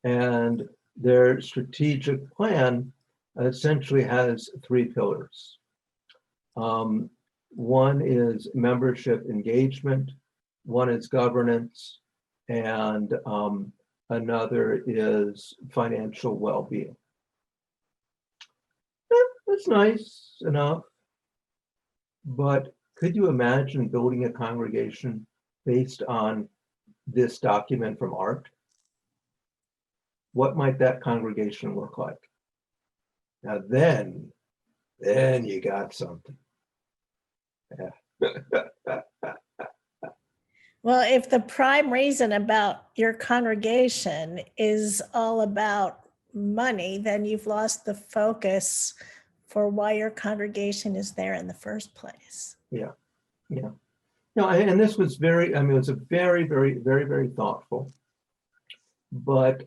And their strategic plan essentially has three pillars. One is membership engagement, one is governance, and another is financial well-being. That's nice enough, but could you imagine building a congregation based on this document from Art? What might that congregation look like? Now then you got something. Yeah. Well, if the prime reason about your congregation is all about money, then you've lost the focus for why your congregation is there in the first place. Yeah. No, and this was it was a very, very, very, very thoughtful. But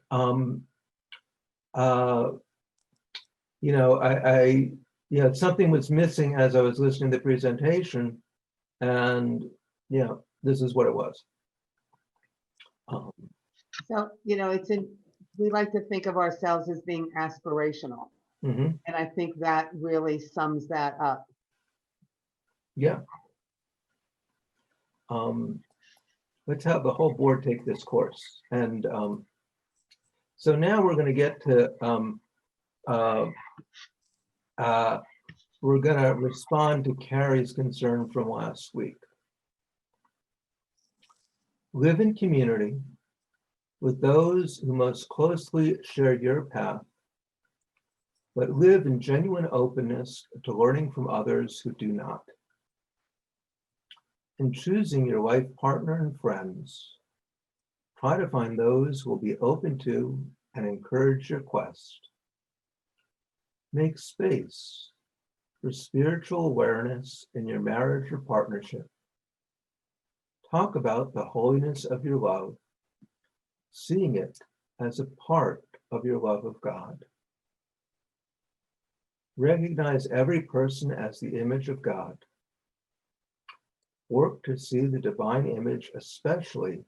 Something was missing as I was listening to the presentation, and this is what it was. So, we like to think of ourselves as being aspirational. Mhm. And I think that really sums that up. Yeah. Let's have the whole board take this course. And so now we're going to get to, we're going to respond to Carrie's concern from last week. Live in community with those who most closely share your path, but live in genuine openness to learning from others who do not. In choosing your life partner and friends, try to find those who will be open to and encourage your quest. Make space for spiritual awareness in your marriage or partnership. Talk about the holiness of your love, seeing it as a part of your love of God. Recognize every person as the image of God. Work to see the divine image, especially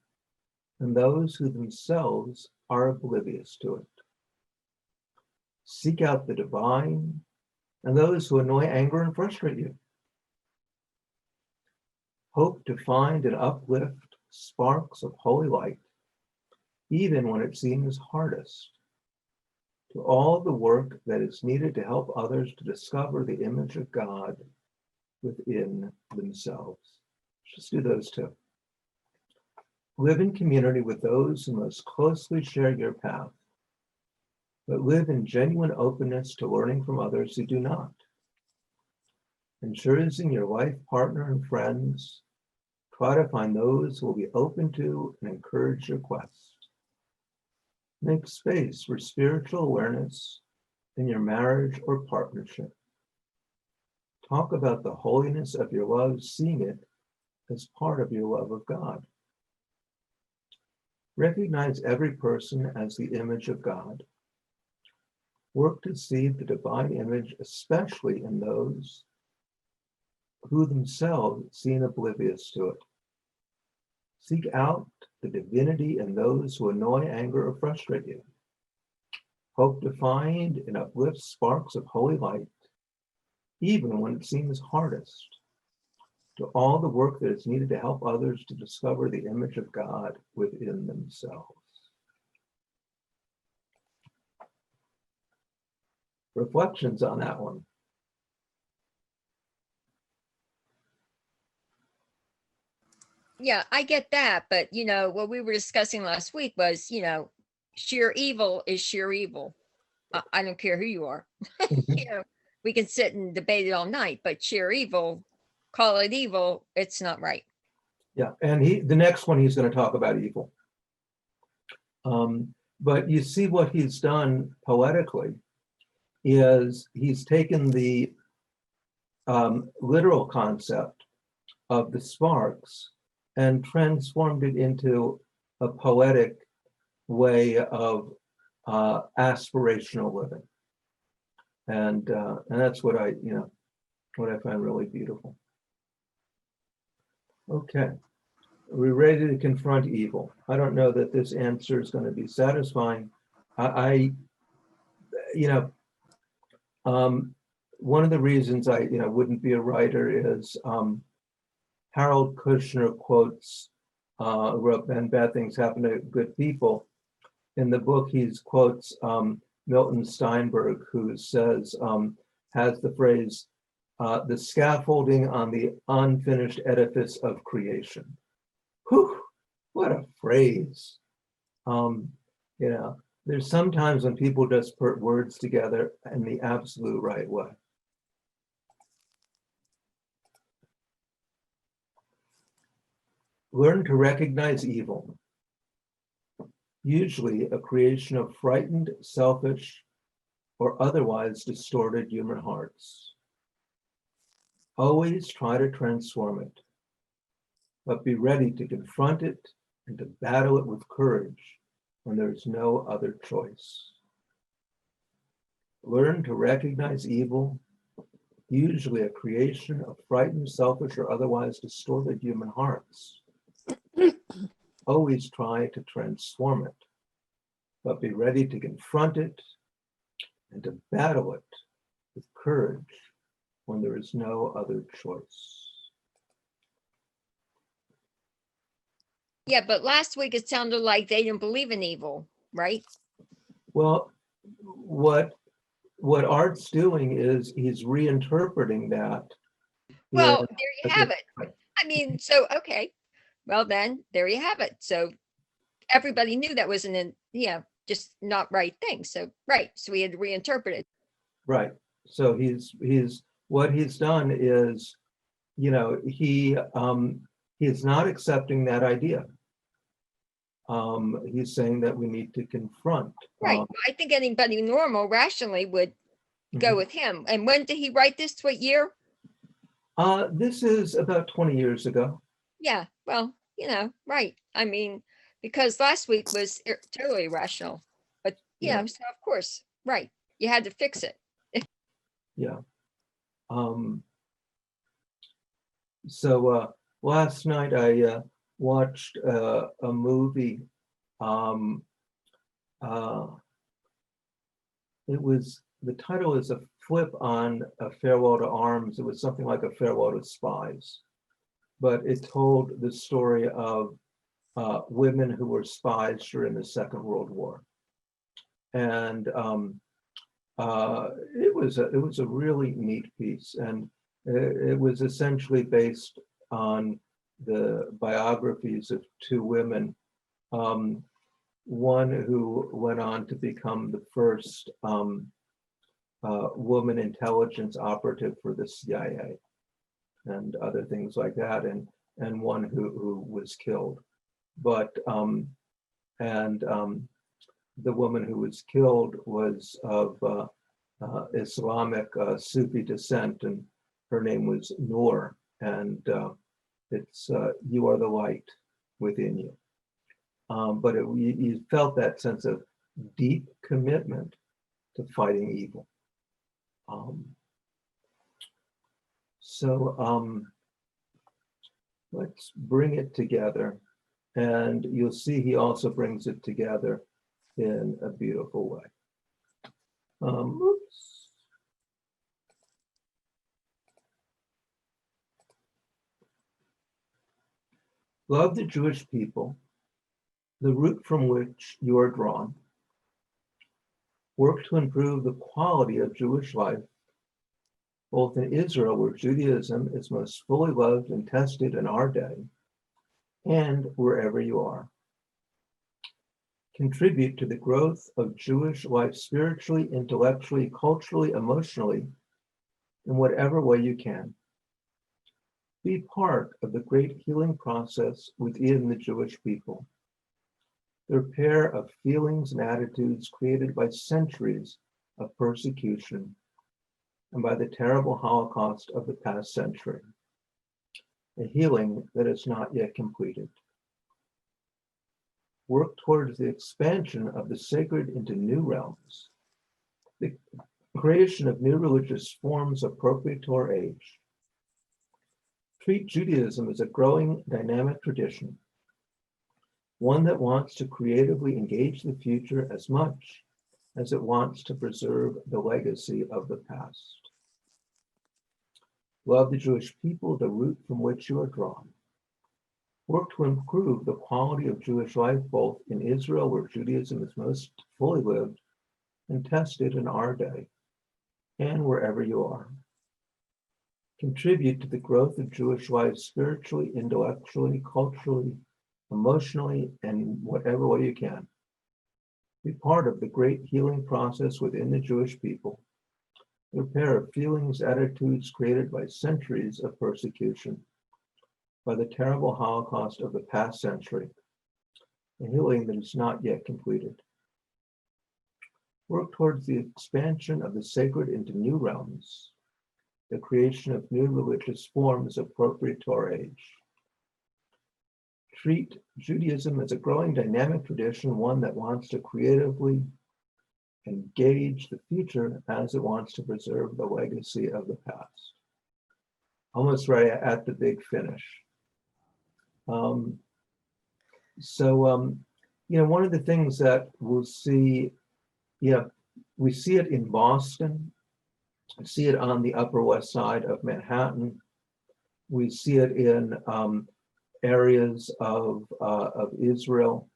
in those who themselves are oblivious to it. Seek out the divine and those who annoy, anger, and frustrate you. Hope to find and uplift sparks of holy light, even when it seems hardest. To all the work that is needed to help others to discover the image of God within themselves. Just do those two. Live in community with those who most closely share your path, but live in genuine openness to learning from others who do not. In choosing your life partner and friends, try to find those who will be open to and encourage your quest. Make space for spiritual awareness in your marriage or partnership. Talk about the holiness of your love, seeing it as part of your love of God. Recognize every person as the image of God. Work to see the divine image, especially in those who themselves seem oblivious to it. Seek out the divinity in those who annoy, anger, or frustrate you. Hope to find and uplift sparks of holy light, even when it seems hardest. To all the work that is needed to help others to discover the image of God within themselves. Reflections on that one. Yeah, I get that, but what we were discussing last week was, sheer evil is sheer evil. I don't care who you are. We can sit and debate it all night, but sheer evil, call it evil, it's not right. Yeah, and the next one he's going to talk about evil. But you see what he's done poetically is he's taken the literal concept of the sparks and transformed it into a poetic way of aspirational living, and that's what I find really beautiful. Okay, are we ready to confront evil? I don't know that this answer is going to be satisfying. One of the reasons I wouldn't be a writer is Harold Kushner quotes, wrote "And Bad Things Happen to Good People." In the book, he quotes Milton Steinberg, who says, has the phrase, the scaffolding on the unfinished edifice of creation. Whew, what a phrase. There's sometimes when people just put words together in the absolute right way. Learn to recognize evil, usually a creation of frightened, selfish, or otherwise distorted human hearts. Always try to transform it, but be ready to confront it and to battle it with courage when there is no other choice. Learn to recognize evil, usually a creation of frightened, selfish, or otherwise distorted human hearts. Always try to transform it, but be ready to confront it and to battle it with courage when there is no other choice. Yeah, but last week it sounded like they didn't believe in evil, right? Well, what Art's doing is he's reinterpreting that. Well, in there you a have different it. way. I mean, so, okay. Well, then there you have it. So everybody knew that was just not right thing. So, right. So we had to reinterpret it. Right. So he's what he's done is, he is not accepting that idea. He's saying that we need to confront. Right. I think anybody normal rationally would go with him. And when did he write this? What year? This is about 20 years ago. Yeah. Well, right. I mean, because last week was totally irrational. But Yeah. so of course, right. You had to fix it. Yeah. So last night I watched a movie. The title is a flip on A Farewell to Arms. It was something like A Farewell to Spies, but it told the story of women who were spies during the Second World War, and it was a really neat piece, and it was essentially based on the biographies of two women. One who went on to become the first woman intelligence operative for the CIA and other things like that, and one who was killed. But the woman who was killed was of Islamic Sufi descent, and her name was Noor, and it's you are the light within you. But you felt that sense of deep commitment to fighting evil. So let's bring it together, and you'll see he also brings it together in a beautiful way. Oops. Love the Jewish people, the root from which you are drawn. Work to improve the quality of Jewish life, both in Israel, where Judaism is most fully loved and tested in our day, and wherever you are. Contribute to the growth of Jewish life spiritually, intellectually, culturally, emotionally, in whatever way you can. Be part of the great healing process within the Jewish people. Their pair of feelings and attitudes created by centuries of persecution and by the terrible Holocaust of the past century, a healing that is not yet completed. Work towards the expansion of the sacred into new realms, the creation of new religious forms appropriate to our age. Treat Judaism as a growing, dynamic tradition, one that wants to creatively engage the future as much as it wants to preserve the legacy of the past. Love the Jewish people, the root from which you are drawn. Work to improve the quality of Jewish life, both in Israel, where Judaism is most fully lived and tested in our day, and wherever you are. Contribute to the growth of Jewish life spiritually, intellectually, culturally, emotionally, and whatever way you can. Be part of the great healing process within the Jewish people. Their pair of feelings, attitudes created by centuries of persecution, by the terrible Holocaust of the past century, a healing that is not yet completed. Work towards the expansion of the sacred into new realms, the creation of new religious forms appropriate to our age. Treat Judaism as a growing dynamic tradition, one that wants to creatively engage the future as it wants to preserve the legacy of the past. Almost right at the big finish. One of the things that we'll see, we see it in Boston, we see it on the Upper West Side of Manhattan, we see it in areas of Israel.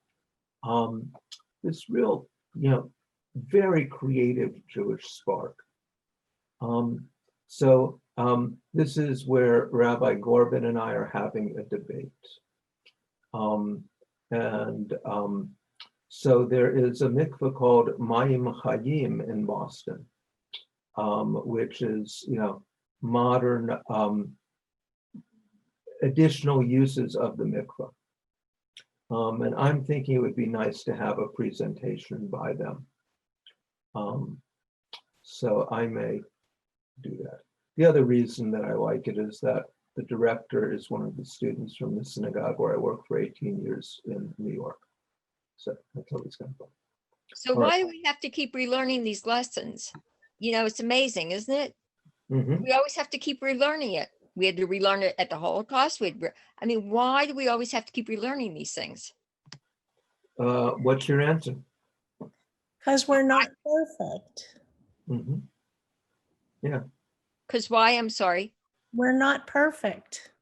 This real, very creative Jewish spark. This is where Rabbi Gorbin and I are having a debate. So there is a mikveh called Mayim Chayim in Boston, which is, modern additional uses of the mikveh. And I'm thinking it would be nice to have a presentation by them. So I may do that. The other reason that I like it is that the director is one of the students from the synagogue where I worked for 18 years in New York. So that's always kind of fun. So All why right. do we have to keep relearning these lessons? It's amazing, isn't it? Mhm. We always have to keep relearning it. We had to relearn it at the Holocaust. Why do we always have to keep relearning these things? What's your answer? Because we're not perfect. Mhm. Because why? I'm sorry. We're not perfect.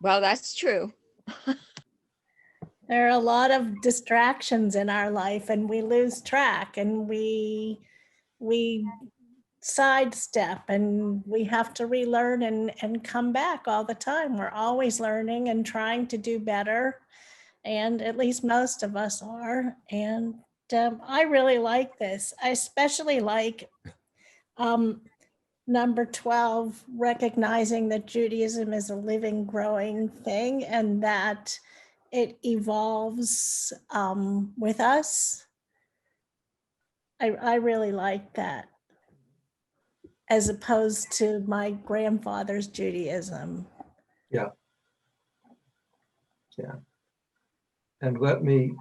Well, that's true. There are a lot of distractions in our life and we lose track and we sidestep and we have to relearn and come back all the time. We're always learning and trying to do better. And at least most of us are. And I really like this. I especially like number 12, recognizing that Judaism is a living, growing thing and that it evolves with us. I really like that, as opposed to my grandfather's Judaism. Yeah. And let me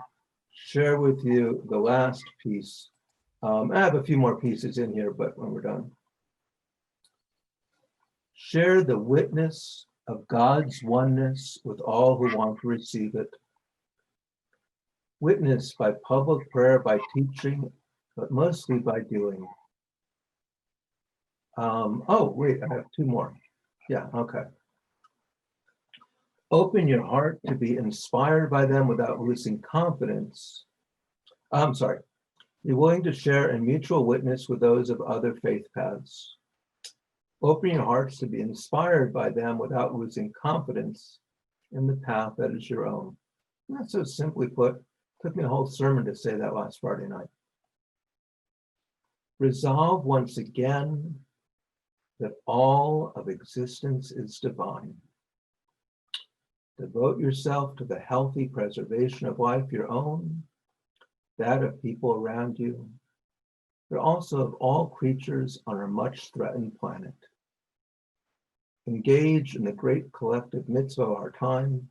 share with you the last piece. I have a few more pieces in here, but when we're done. Share the witness of God's oneness with all who want to receive it. Witness by public prayer, by teaching, but mostly by doing. Wait, I have two more. Yeah, okay. Open your heart to be inspired by them without losing confidence. I'm sorry. Be willing to share in mutual witness with those of other faith paths. Open your hearts to be inspired by them without losing confidence in the path that is your own. Not so simply put. Took me a whole sermon to say that last Friday night. Resolve once again that all of existence is divine. Devote yourself to the healthy preservation of life, your own, that of people around you, but also of all creatures on our much threatened planet. Engage in the great collective mitzvah of our time,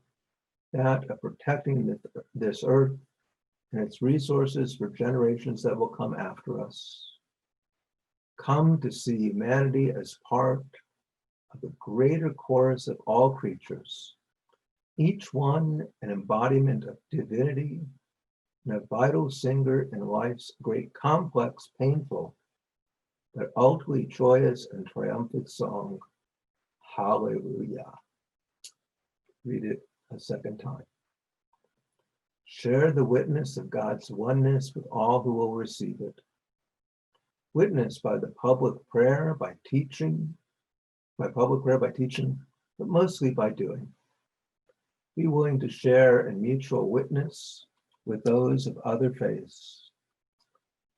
that of protecting this earth and its resources for generations that will come after us. Come to see humanity as part of the greater chorus of all creatures, each one an embodiment of divinity and a vital singer in life's great complex, painful, but ultimately joyous and triumphant song. Hallelujah. Read it a second time. Share the witness of God's oneness with all who will receive it. Witness by the public prayer, by teaching, but mostly by doing. Be willing to share in mutual witness with those of other faiths.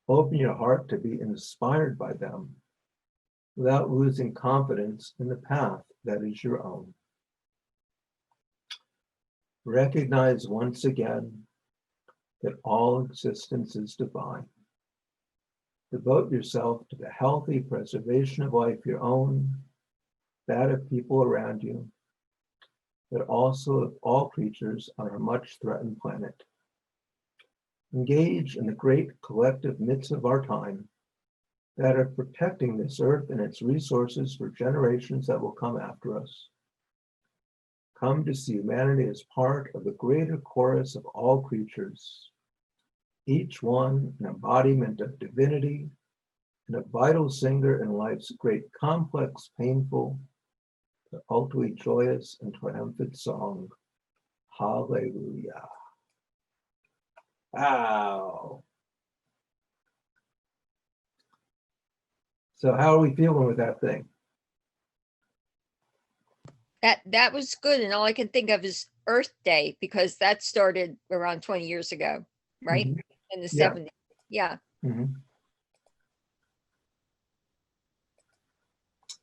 Open your heart to be inspired by them without losing confidence in the path that is your own. Recognize once again that all existence is divine. Devote yourself to the healthy preservation of life, your own, that of people around you, but also of all creatures on our much threatened planet. engage in the great collective mitzvah of our time that are protecting this earth and its resources for generations that will come after us. Come to see humanity as part of the greater chorus of all creatures, each one an embodiment of divinity and a vital singer in life's great complex, painful, but ultimately joyous and triumphant song. Hallelujah. Wow. So how are we feeling with that thing? That was good. And all I can think of is Earth Day, because that started around 20 years ago, right? Mhm. In the Yeah. 70s. Yeah. Mhm.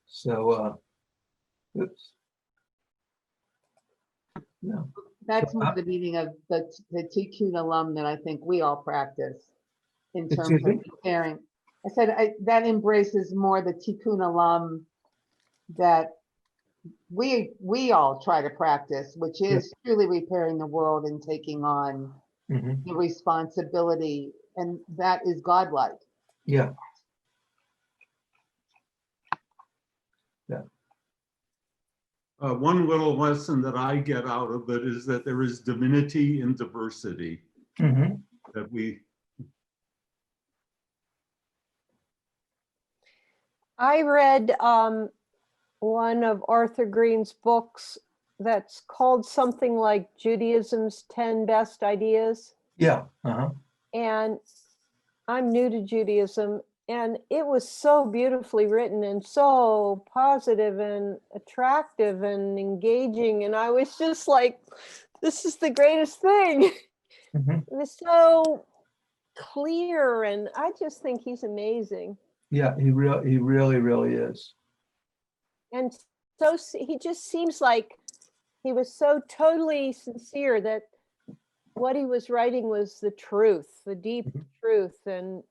So, oops. No. That's So, more the meaning of the Tikkun Olam that I think we all practice in terms Excuse of me? repairing. I said that embraces more the Tikkun Olam that we all try to practice, which is truly repairing the world and taking on Mhm. the responsibility, and that is godlike. Yeah. One little lesson that I get out of it is that there is divinity in diversity, Mhm. that we, I read one of Arthur Green's books that's called something like Judaism's 10 Best Ideas. Yeah. Uh-huh. And I'm new to Judaism, and it was so beautifully written and so positive and attractive and engaging. And I was just like, this is the greatest thing. Mhm. It was so clear, and I just think he's amazing. Yeah, he really is. And so he just seems like he was so totally sincere that what he was writing was the truth, the deep Mhm. truth. And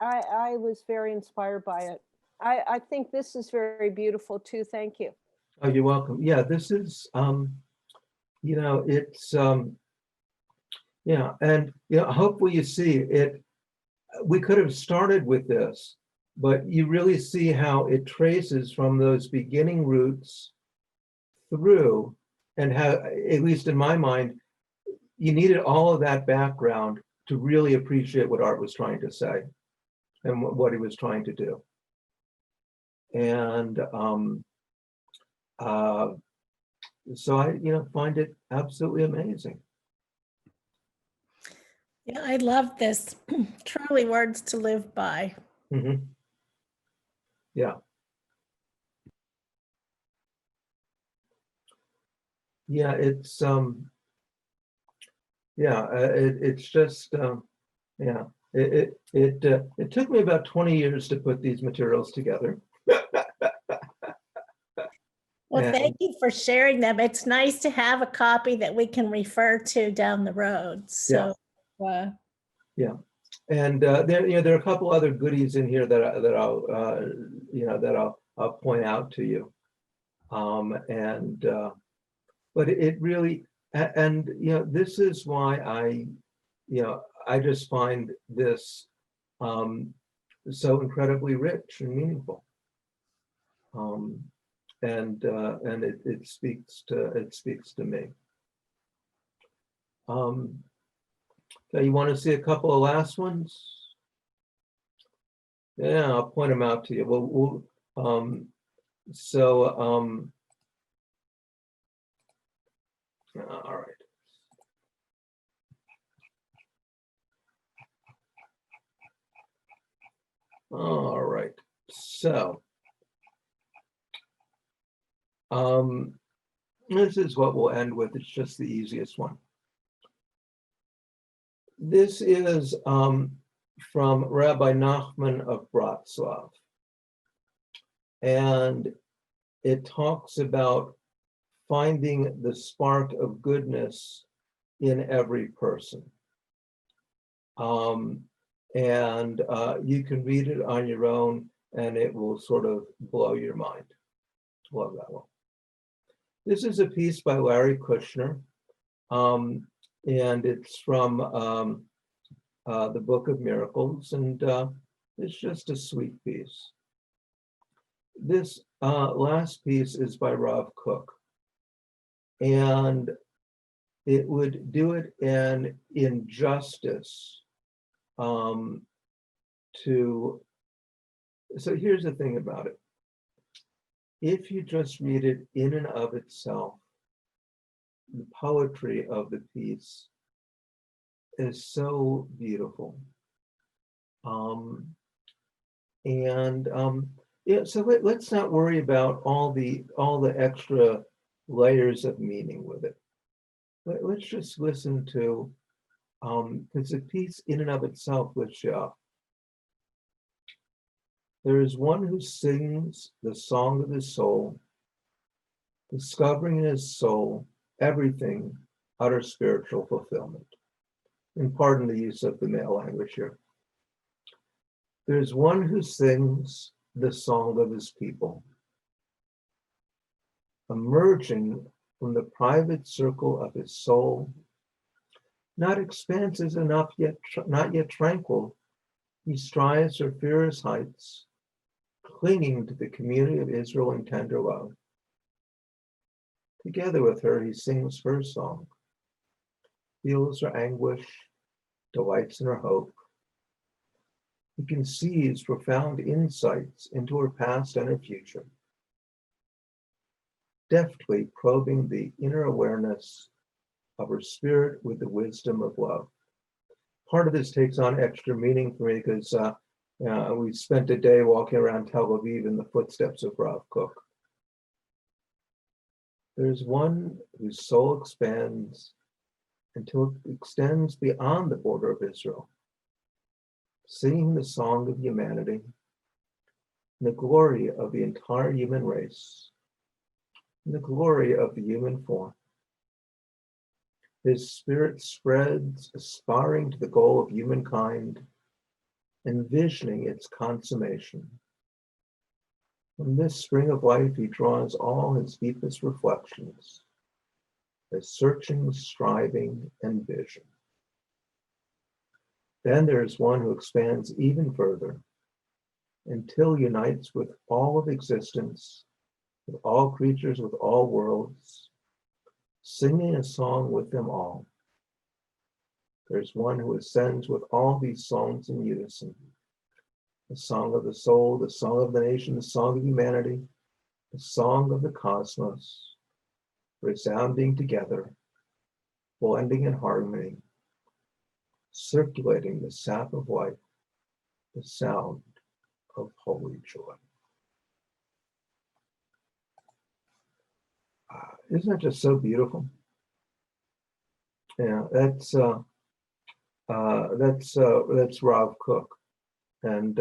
I was very inspired by it. I think this is very beautiful too. Thank you. Oh, you're welcome. Yeah, this is it's yeah, and hopefully you see it. We could have started with this, but you really see how it traces from those beginning roots through, and how, at least in my mind, you needed all of that background to really appreciate what Art was trying to say and what he was trying to do. And so I, find it absolutely amazing. Yeah, I love this. Truly words to live by. Mm-hmm. Yeah. Yeah, it's it's just yeah. It took me about 20 years to put these materials together. Well, And- thank you for sharing them. It's nice to have a copy that we can refer to down the road. So, Yeah, and there are a couple other goodies in here that I'll point out to you. But it really, and this is why I just find this so incredibly rich and meaningful. And it speaks to me. Okay, you want to see a couple of last ones? Yeah, I'll point them out to you. All right. All right. So, this is what we'll end with. It's just the easiest one. This is from Rabbi Nachman of Bratslav. And it talks about finding the spark of goodness in every person. And you can read it on your own, and it will sort of blow your mind. Love that one. This is a piece by Larry Kushner, and it's from the Book of Miracles, and it's just a sweet piece. This last piece is by Rav Kook, and it would do it an injustice to. So here's the thing about it. If you just read it in and of itself, the poetry of the piece is so beautiful. Yeah, so let's not worry about all the extra layers of meaning with it. Let's just listen to, because the piece in and of itself lifts you up. There is one who sings the song of his soul, discovering in his soul everything, utter spiritual fulfillment. And pardon the use of the male language here. There's one who sings the song of his people, emerging from the private circle of his soul, not expanses enough yet, not yet tranquil. He strives for fierce heights, clinging to the community of Israel in tender love. Together with her, he sings her song, feels her anguish, delights in her hope. He conceives profound insights into her past and her future, deftly probing the inner awareness of her spirit with the wisdom of love. Part of this takes on extra meaning for me because we spent a day walking around Tel Aviv in the footsteps of Rav Kook. There's one whose soul expands until it extends beyond the border of Israel, singing the song of humanity, and the glory of the entire human race, and the glory of the human form. His spirit spreads, aspiring to the goal of humankind, envisioning its consummation. From this spring of life, he draws all his deepest reflections, his searching, striving, and vision. Then there is one who expands even further until unites with all of existence, with all creatures, with all worlds, singing a song with them all. There's one who ascends with all these songs in unison. The song of the soul, the song of the nation, the song of humanity, the song of the cosmos, resounding together, blending in harmony, circulating the sap of life, the sound of holy joy. Isn't that just so beautiful? Yeah, that's Rav Kook, and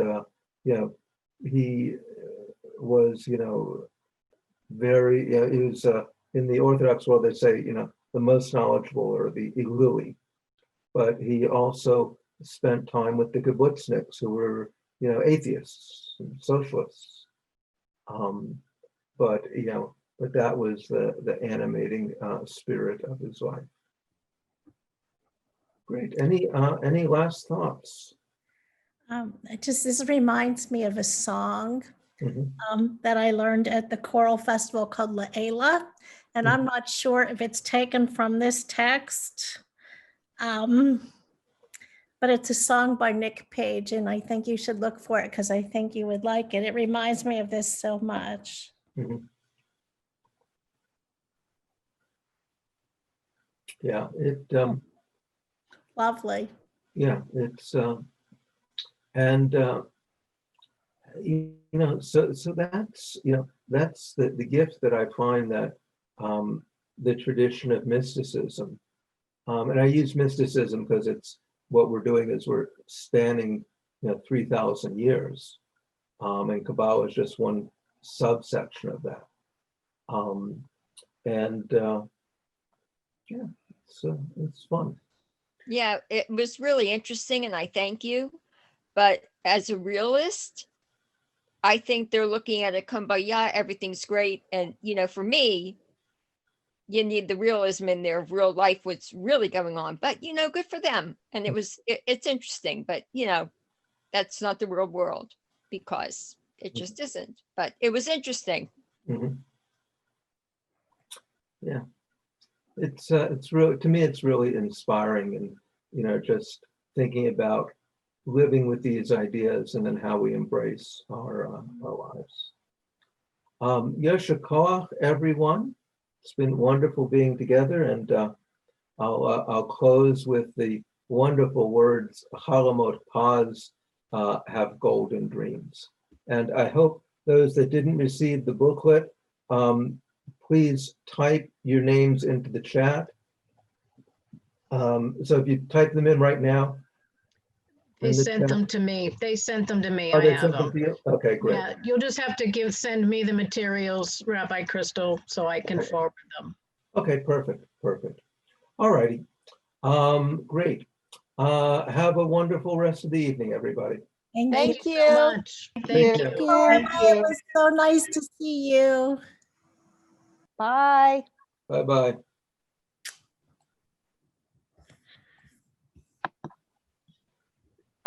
he was very he was in the Orthodox world they say the most knowledgeable or the Ilui, but he also spent time with the kibbutzniks who were atheists and socialists, but that was the animating spirit of his life. Great. Any last thoughts? This reminds me of a song Mhm. that I learned at the choral festival called La'ela, and I'm not sure if it's taken from this text, but it's a song by Nick Page, and I think you should look for it because I think you would like it. It reminds me of this so much. Mhm. Yeah, Lovely. yeah, it's and so that's the gift that I find that the tradition of mysticism, and I use mysticism because it's what we're doing is we're spanning 3,000 years, and Kabbalah is just one subsection of that, and yeah, it's fun. Yeah, it was really interesting and I thank you. But as a realist, I think they're looking at a kumbaya, everything's great. And, for me, you need the realism in there of real life, what's really going on. But good for them. And it's interesting, but that's not the real world because it just isn't. But it was interesting. Mhm. Yeah, it's really, to me, it's really inspiring, and just thinking about living with these ideas and then how we embrace our lives. Yosher koach, everyone. It's been wonderful being together, and I'll close with the wonderful words, Chalamot paz, have golden dreams. And I hope those that didn't receive the booklet, please type your names into the chat. So if you type them in right now. They in the sent chat. them to me. They sent them to me. Oh, I they have sent them them. to you? Okay, great. Yeah, you'll just have to send me the materials, Rabbi Crystal, so I can Okay. forward them. Okay, perfect. All righty. Great. Have a wonderful rest of the evening, everybody. Thank So you. much. Thank Thank you. you. Bye. It was so nice to see you. Bye. Bye-bye.